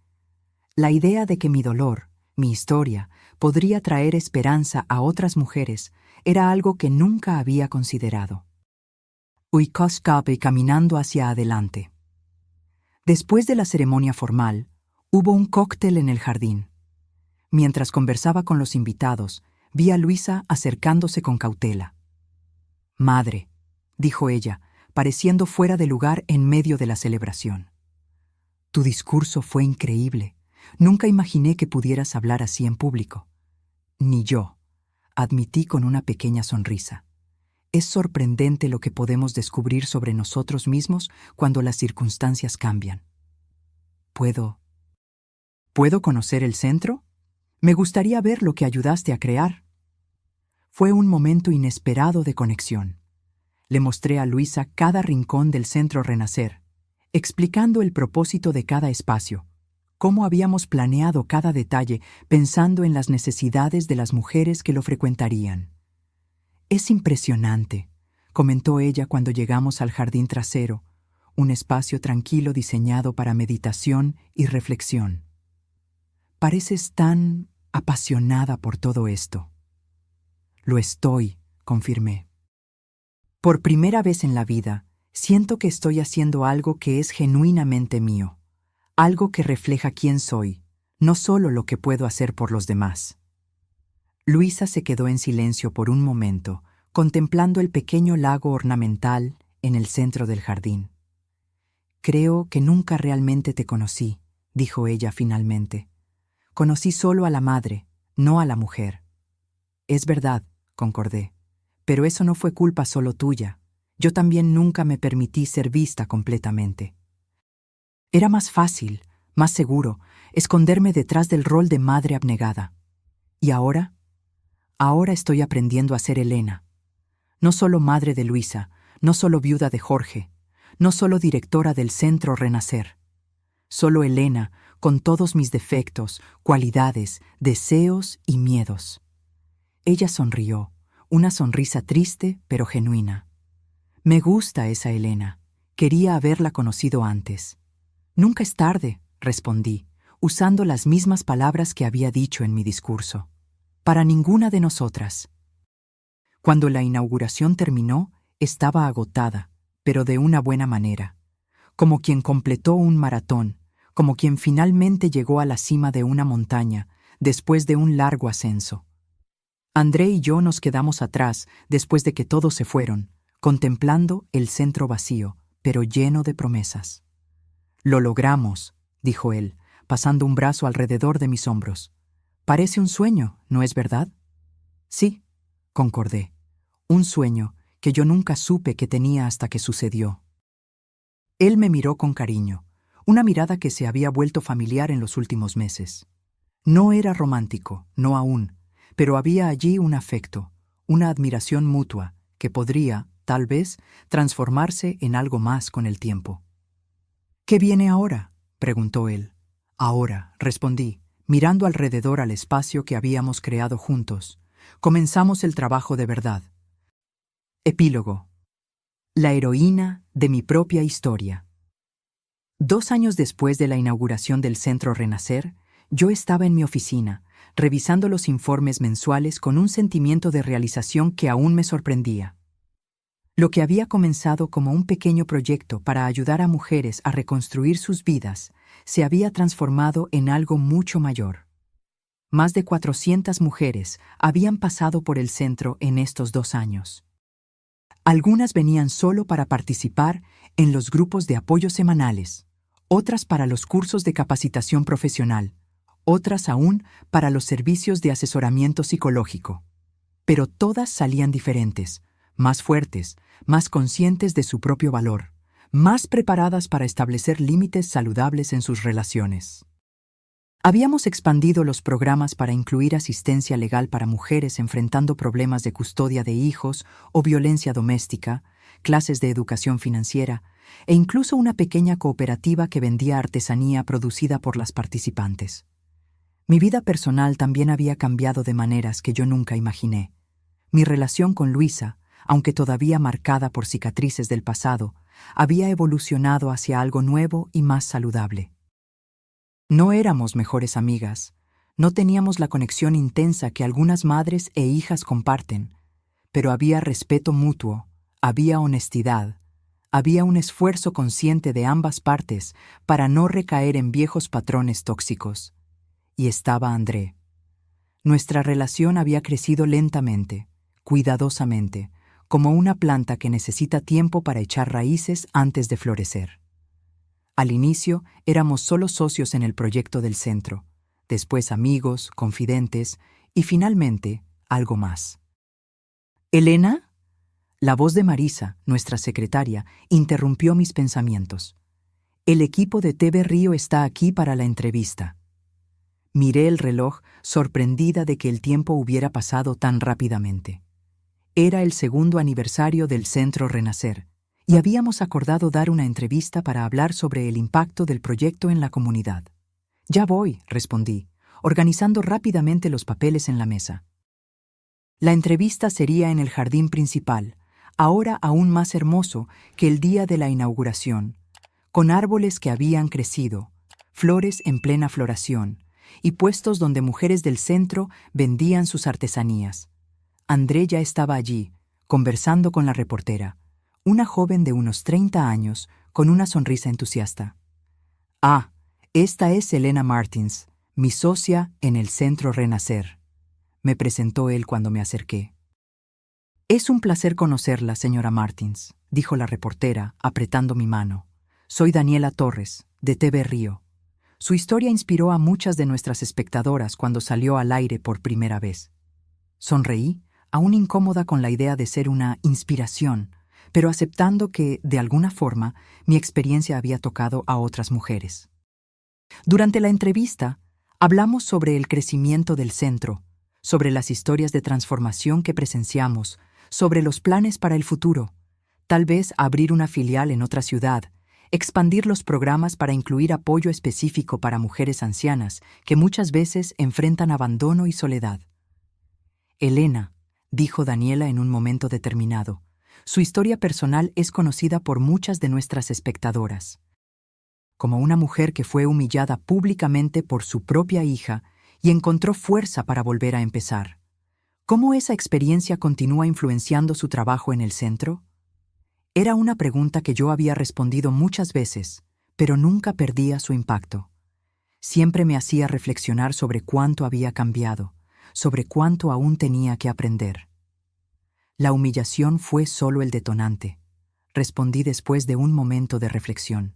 La idea de que mi dolor, mi historia, podría traer esperanza a otras mujeres era algo que nunca había considerado. Uicoscape caminando hacia adelante. Después de la ceremonia formal, hubo un cóctel en el jardín. Mientras conversaba con los invitados, vi a Luisa acercándose con cautela. «Madre», dijo ella, pareciendo fuera de lugar en medio de la celebración. «Tu discurso fue increíble. Nunca imaginé que pudieras hablar así en público». «Ni yo», admití con una pequeña sonrisa. Es sorprendente lo que podemos descubrir sobre nosotros mismos cuando las circunstancias cambian. ¿Puedo conocer el centro? Me gustaría ver lo que ayudaste a crear». Fue un momento inesperado de conexión. Le mostré a Luisa cada rincón del Centro Renacer, explicando el propósito de cada espacio, cómo habíamos planeado cada detalle pensando en las necesidades de las mujeres que lo frecuentarían. «Es impresionante», comentó ella cuando llegamos al jardín trasero, un espacio tranquilo diseñado para meditación y reflexión. «Pareces tan apasionada por todo esto». «Lo estoy», confirmé. «Por primera vez en la vida, siento que estoy haciendo algo que es genuinamente mío, algo que refleja quién soy, no solo lo que puedo hacer por los demás». Luisa se quedó en silencio por un momento, contemplando el pequeño lago ornamental en el centro del jardín. «Creo que nunca realmente te conocí», dijo ella finalmente. «Conocí solo a la madre, no a la mujer». «Es verdad», concordé, «pero eso no fue culpa solo tuya. Yo también nunca me permití ser vista completamente. Era más fácil, más seguro, esconderme detrás del rol de madre abnegada. ¿Y ahora? Ahora estoy aprendiendo a ser Elena. No solo madre de Luisa, no solo viuda de Jorge, no solo directora del Centro Renacer. Solo Elena, con todos mis defectos, cualidades, deseos y miedos. Ella sonrió, una sonrisa triste pero genuina. Me gusta esa Elena. Quería haberla conocido antes. Nunca es tarde, respondí, usando las mismas palabras que había dicho en mi discurso. Para ninguna de nosotras. Cuando la inauguración terminó, estaba agotada, pero de una buena manera. Como quien completó un maratón, como quien finalmente llegó a la cima de una montaña, después de un largo ascenso. André y yo nos quedamos atrás después de que todos se fueron, contemplando el centro vacío, pero lleno de promesas. «Lo logramos», dijo él, pasando un brazo alrededor de mis hombros. «Parece un sueño, ¿no es verdad?» «Sí», concordé. «Un sueño que yo nunca supe que tenía hasta que sucedió». Él me miró con cariño, una mirada que se había vuelto familiar en los últimos meses. No era romántico, no aún, pero había allí un afecto, una admiración mutua, que podría, tal vez, transformarse en algo más con el tiempo. «¿Qué viene ahora?», preguntó él. «Ahora», respondí, mirando alrededor al espacio que habíamos creado juntos. «Comenzamos el trabajo de verdad». Epílogo. La heroína de mi propia historia. 2 años después de la inauguración del Centro Renacer, yo estaba en mi oficina, revisando los informes mensuales con un sentimiento de realización que aún me sorprendía. Lo que había comenzado como un pequeño proyecto para ayudar a mujeres a reconstruir sus vidas se había transformado en algo mucho mayor. Más de 400 mujeres habían pasado por el centro en estos 2 años. Algunas venían solo para participar en los grupos de apoyo semanales, otras para los cursos de capacitación profesional, otras aún para los servicios de asesoramiento psicológico. Pero todas salían diferentes, más fuertes, más conscientes de su propio valor, más preparadas para establecer límites saludables en sus relaciones. Habíamos expandido los programas para incluir asistencia legal para mujeres enfrentando problemas de custodia de hijos o violencia doméstica, clases de educación financiera e incluso una pequeña cooperativa que vendía artesanía producida por las participantes. Mi vida personal también había cambiado de maneras que yo nunca imaginé. Mi relación con Luisa, aunque todavía marcada por cicatrices del pasado, había evolucionado hacia algo nuevo y más saludable. No éramos mejores amigas, no teníamos la conexión intensa que algunas madres e hijas comparten, pero había respeto mutuo, había honestidad, había un esfuerzo consciente de ambas partes para no recaer en viejos patrones tóxicos. Y estaba André. Nuestra relación había crecido lentamente, cuidadosamente, como una planta que necesita tiempo para echar raíces antes de florecer. Al inicio éramos solo socios en el proyecto del centro, después amigos, confidentes y finalmente algo más. «¿Elena?». La voz de Marisa, nuestra secretaria, interrumpió mis pensamientos. «El equipo de TV Río está aquí para la entrevista». Miré el reloj, sorprendida de que el tiempo hubiera pasado tan rápidamente. Era el 2º aniversario del Centro Renacer, y habíamos acordado dar una entrevista para hablar sobre el impacto del proyecto en la comunidad. «Ya voy», respondí, organizando rápidamente los papeles en la mesa. La entrevista sería en el jardín principal, ahora aún más hermoso que el día de la inauguración, con árboles que habían crecido, flores en plena floración, y puestos donde mujeres del centro vendían sus artesanías. André ya estaba allí, conversando con la reportera, una joven de unos 30 años, con una sonrisa entusiasta. «Ah, esta es Elena Martins, mi socia en el Centro Renacer», me presentó él cuando me acerqué. «Es un placer conocerla, señora Martins», dijo la reportera, apretando mi mano. «Soy Daniela Torres, de TV Río». Su historia inspiró a muchas de nuestras espectadoras cuando salió al aire por primera vez. Sonreí, aún incómoda con la idea de ser una inspiración, pero aceptando que, de alguna forma, mi experiencia había tocado a otras mujeres. Durante la entrevista, hablamos sobre el crecimiento del centro, sobre las historias de transformación que presenciamos, sobre los planes para el futuro. Tal vez abrir una filial en otra ciudad, expandir los programas para incluir apoyo específico para mujeres ancianas que muchas veces enfrentan abandono y soledad. Elena, dijo Daniela en un momento determinado, su historia personal es conocida por muchas de nuestras espectadoras. Como una mujer que fue humillada públicamente por su propia hija y encontró fuerza para volver a empezar. ¿Cómo esa experiencia continúa influenciando su trabajo en el centro? Era una pregunta que yo había respondido muchas veces, pero nunca perdía su impacto. Siempre me hacía reflexionar sobre cuánto había cambiado, sobre cuánto aún tenía que aprender. La humillación fue solo el detonante, respondí después de un momento de reflexión.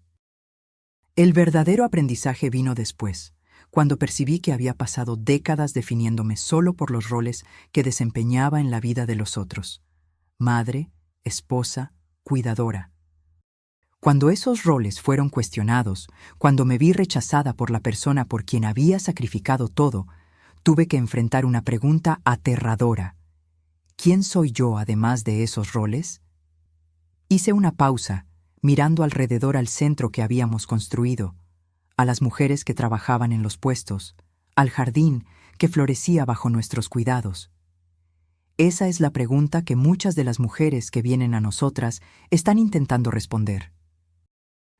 El verdadero aprendizaje vino después, cuando percibí que había pasado décadas definiéndome solo por los roles que desempeñaba en la vida de los otros. Madre, esposa, cuidadora. Cuando esos roles fueron cuestionados, cuando me vi rechazada por la persona por quien había sacrificado todo, tuve que enfrentar una pregunta aterradora. ¿Quién soy yo además de esos roles? Hice una pausa, mirando alrededor al centro que habíamos construido, a las mujeres que trabajaban en los puestos, al jardín que florecía bajo nuestros cuidados. Esa es la pregunta que muchas de las mujeres que vienen a nosotras están intentando responder.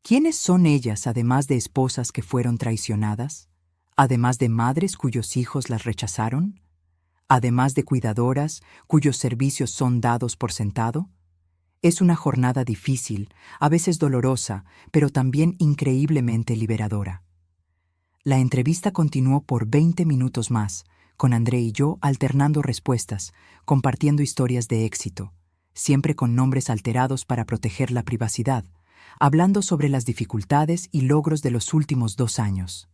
¿Quiénes son ellas además de esposas que fueron traicionadas? ¿Además de madres cuyos hijos las rechazaron? ¿Además de cuidadoras cuyos servicios son dados por sentado? Es una jornada difícil, a veces dolorosa, pero también increíblemente liberadora. La entrevista continuó por 20 minutos más, con André y yo alternando respuestas, compartiendo historias de éxito, siempre con nombres alterados para proteger la privacidad, hablando sobre las dificultades y logros de los últimos 2 años.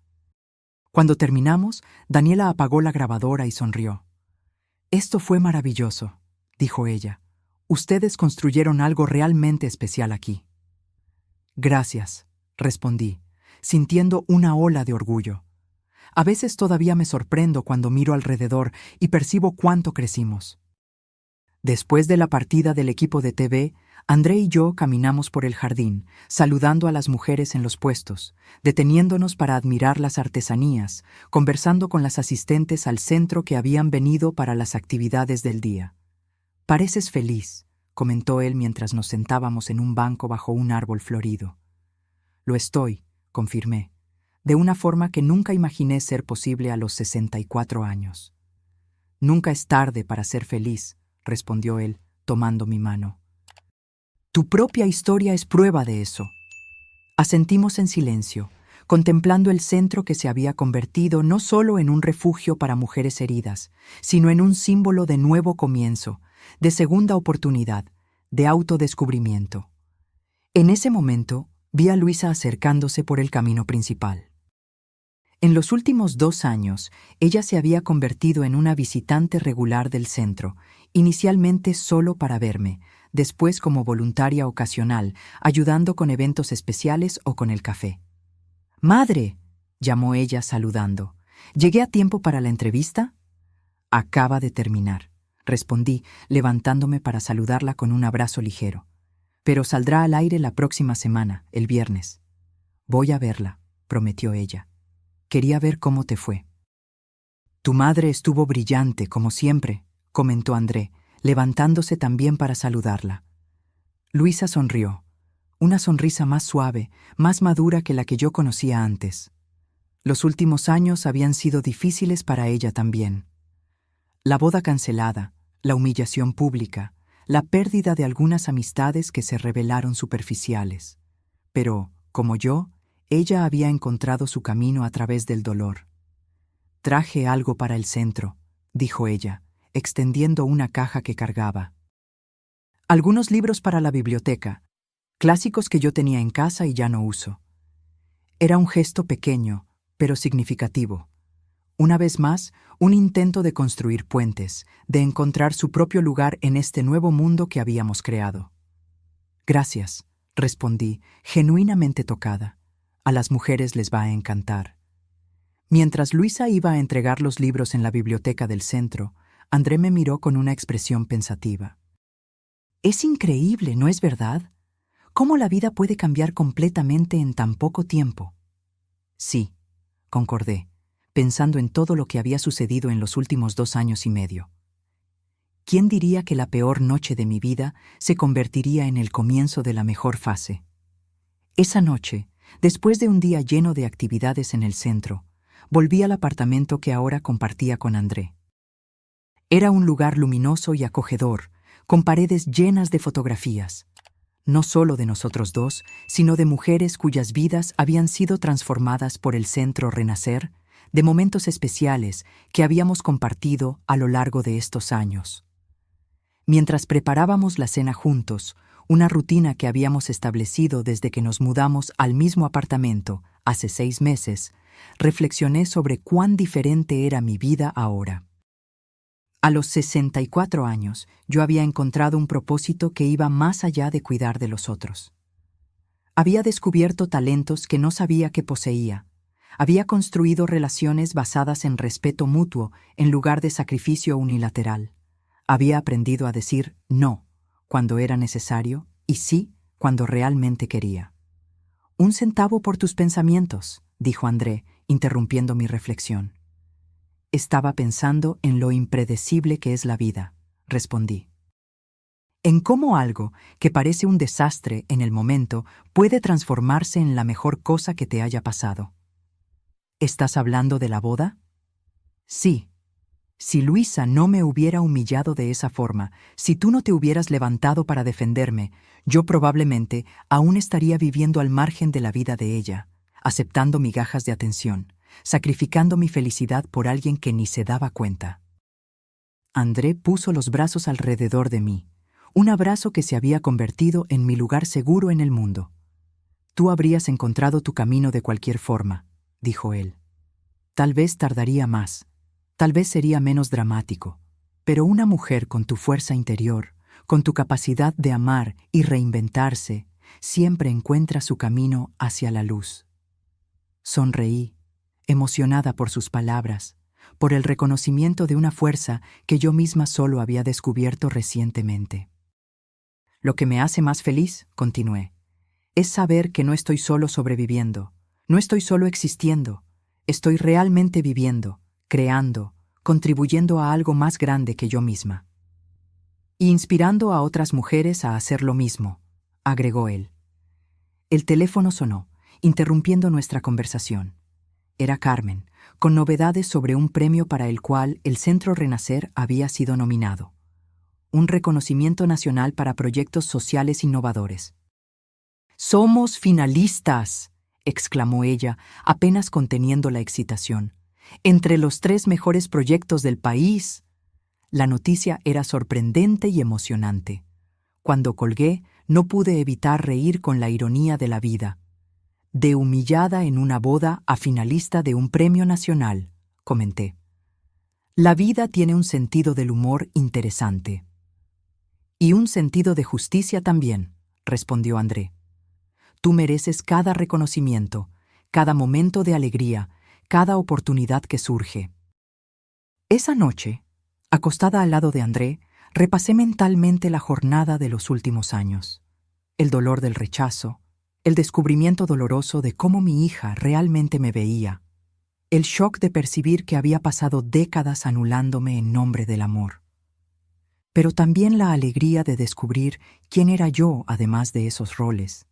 Cuando terminamos, Daniela apagó la grabadora y sonrió. «Esto fue maravilloso», dijo ella. «Ustedes construyeron algo realmente especial aquí». «Gracias», respondí, sintiendo una ola de orgullo. A veces todavía me sorprendo cuando miro alrededor y percibo cuánto crecimos. Después de la partida del equipo de TV, André y yo caminamos por el jardín, saludando a las mujeres en los puestos, deteniéndonos para admirar las artesanías, conversando con las asistentes al centro que habían venido para las actividades del día. «Pareces feliz», comentó él mientras nos sentábamos en un banco bajo un árbol florido. «Lo estoy», confirmé, de una forma que nunca imaginé ser posible a los 64 años. «Nunca es tarde para ser feliz», respondió él, tomando mi mano. «Tu propia historia es prueba de eso». Asentimos en silencio, contemplando el centro que se había convertido no solo en un refugio para mujeres heridas, sino en un símbolo de nuevo comienzo, de segunda oportunidad, de autodescubrimiento. En ese momento, vi a Luisa acercándose por el camino principal. En los últimos 2 años, ella se había convertido en una visitante regular del centro, inicialmente solo para verme, después como voluntaria ocasional, ayudando con eventos especiales o con el café. «¡Madre!», llamó ella saludando. «¿Llegué a tiempo para la entrevista?» «Acaba de terminar», respondí, levantándome para saludarla con un abrazo ligero. «Pero saldrá al aire la próxima semana, el viernes». «Voy a verla», prometió ella. «Quería ver cómo te fue». «Tu madre estuvo brillante, como siempre», comentó André, levantándose también para saludarla. Luisa sonrió, una sonrisa más suave, más madura que la que yo conocía antes. Los últimos años habían sido difíciles para ella también. La boda cancelada, la humillación pública, la pérdida de algunas amistades que se revelaron superficiales. Pero, como yo, ella había encontrado su camino a través del dolor. «Traje algo para el centro», dijo ella, extendiendo una caja que cargaba. «Algunos libros para la biblioteca, clásicos que yo tenía en casa y ya no uso». Era un gesto pequeño, pero significativo. Una vez más, un intento de construir puentes, de encontrar su propio lugar en este nuevo mundo que habíamos creado. «Gracias», respondí, genuinamente tocada. «A las mujeres les va a encantar». Mientras Luisa iba a entregar los libros en la biblioteca del centro, André me miró con una expresión pensativa. Es increíble, ¿no es verdad? ¿Cómo la vida puede cambiar completamente en tan poco tiempo? Sí, concordé, pensando en todo lo que había sucedido en los últimos 2 años y medio. ¿Quién diría que la peor noche de mi vida se convertiría en el comienzo de la mejor fase? Esa noche, después de un día lleno de actividades en el centro, volví al apartamento que ahora compartía con André. Era un lugar luminoso y acogedor, con paredes llenas de fotografías, no solo de nosotros dos, sino de mujeres cuyas vidas habían sido transformadas por el Centro Renacer, de momentos especiales que habíamos compartido a lo largo de estos años. Mientras preparábamos la cena juntos, una rutina que habíamos establecido desde que nos mudamos al mismo apartamento hace 6 meses, reflexioné sobre cuán diferente era mi vida ahora. A los 64 años, yo había encontrado un propósito que iba más allá de cuidar de los otros. Había descubierto talentos que no sabía que poseía. Había construido relaciones basadas en respeto mutuo en lugar de sacrificio unilateral. Había aprendido a decir no cuando era necesario y sí cuando realmente quería. «Un centavo por tus pensamientos», dijo André, interrumpiendo mi reflexión. «Estaba pensando en lo impredecible que es la vida», respondí. «En cómo algo que parece un desastre en el momento puede transformarse en la mejor cosa que te haya pasado». «¿Estás hablando de la boda?» «Sí. Si Luisa no me hubiera humillado de esa forma, si tú no te hubieras levantado para defenderme, yo probablemente aún estaría viviendo al margen de la vida de ella, aceptando migajas de atención, sacrificando mi felicidad por alguien que ni se daba cuenta». André puso los brazos alrededor de mí, un abrazo que se había convertido en mi lugar seguro en el mundo. «Tú habrías encontrado tu camino de cualquier forma», dijo él. «Tal vez tardaría más. Tal vez sería menos dramático, pero una mujer con tu fuerza interior, con tu capacidad de amar y reinventarse, siempre encuentra su camino hacia la luz». Sonreí, emocionada por sus palabras, por el reconocimiento de una fuerza que yo misma solo había descubierto recientemente. «Lo que me hace más feliz», continué, «es saber que no estoy solo sobreviviendo, no estoy solo existiendo, estoy realmente viviendo, creando, contribuyendo a algo más grande que yo misma. Y inspirando a otras mujeres a hacer lo mismo», agregó él. El teléfono sonó, interrumpiendo nuestra conversación. Era Carmen, con novedades sobre un premio para el cual el Centro Renacer había sido nominado. Un reconocimiento nacional para proyectos sociales innovadores. «¡Somos finalistas!», exclamó ella, apenas conteniendo la excitación. «Entre los 3 mejores proyectos del país». La noticia era sorprendente y emocionante. Cuando colgué, no pude evitar reír con la ironía de la vida. «De humillada en una boda a finalista de un premio nacional», comenté. «La vida tiene un sentido del humor interesante». «Y un sentido de justicia también», respondió André. «Tú mereces cada reconocimiento, cada momento de alegría, cada oportunidad que surge». Esa noche, acostada al lado de André, repasé mentalmente la jornada de los últimos años. El dolor del rechazo, el descubrimiento doloroso de cómo mi hija realmente me veía, el shock de percibir que había pasado décadas anulándome en nombre del amor. Pero también la alegría de descubrir quién era yo además de esos roles,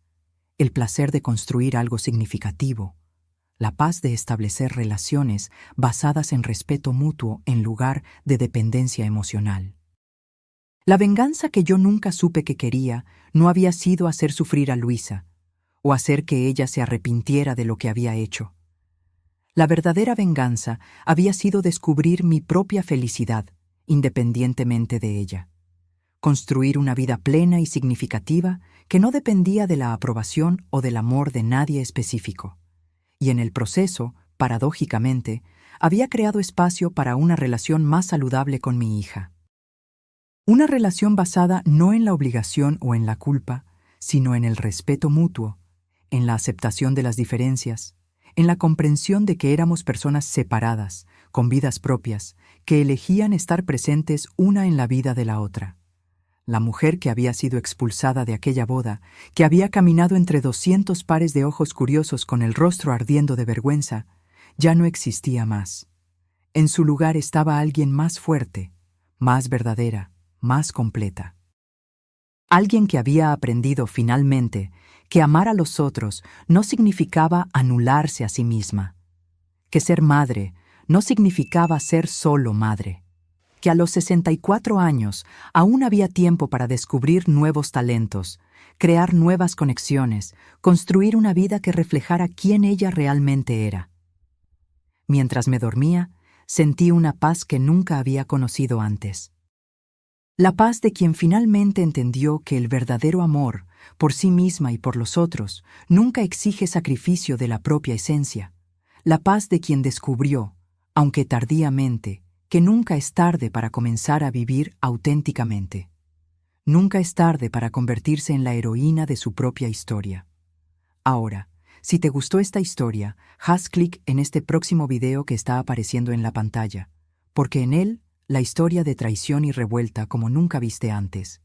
el placer de construir algo significativo, la paz de establecer relaciones basadas en respeto mutuo en lugar de dependencia emocional. La venganza que yo nunca supe que quería no había sido hacer sufrir a Luisa o hacer que ella se arrepintiera de lo que había hecho. La verdadera venganza había sido descubrir mi propia felicidad, independientemente de ella. Construir una vida plena y significativa que no dependía de la aprobación o del amor de nadie específico. Y en el proceso, paradójicamente, había creado espacio para una relación más saludable con mi hija. Una relación basada no en la obligación o en la culpa, sino en el respeto mutuo, en la aceptación de las diferencias, en la comprensión de que éramos personas separadas, con vidas propias, que elegían estar presentes una en la vida de la otra. La mujer que había sido expulsada de aquella boda, que había caminado entre 200 pares de ojos curiosos con el rostro ardiendo de vergüenza, ya no existía más. En su lugar estaba alguien más fuerte, más verdadera, más completa. Alguien que había aprendido finalmente que amar a los otros no significaba anularse a sí misma, que ser madre no significaba ser solo madre, que a los 64 años aún había tiempo para descubrir nuevos talentos, crear nuevas conexiones, construir una vida que reflejara quién ella realmente era. Mientras me dormía, sentí una paz que nunca había conocido antes. La paz de quien finalmente entendió que el verdadero amor, por sí misma y por los otros, nunca exige sacrificio de la propia esencia. La paz de quien descubrió, aunque tardíamente, que nunca es tarde para comenzar a vivir auténticamente. Nunca es tarde para convertirse en la heroína de su propia historia. Ahora, si te gustó esta historia, haz clic en este próximo video que está apareciendo en la pantalla, porque en él la historia de traición y revuelta como nunca viste antes.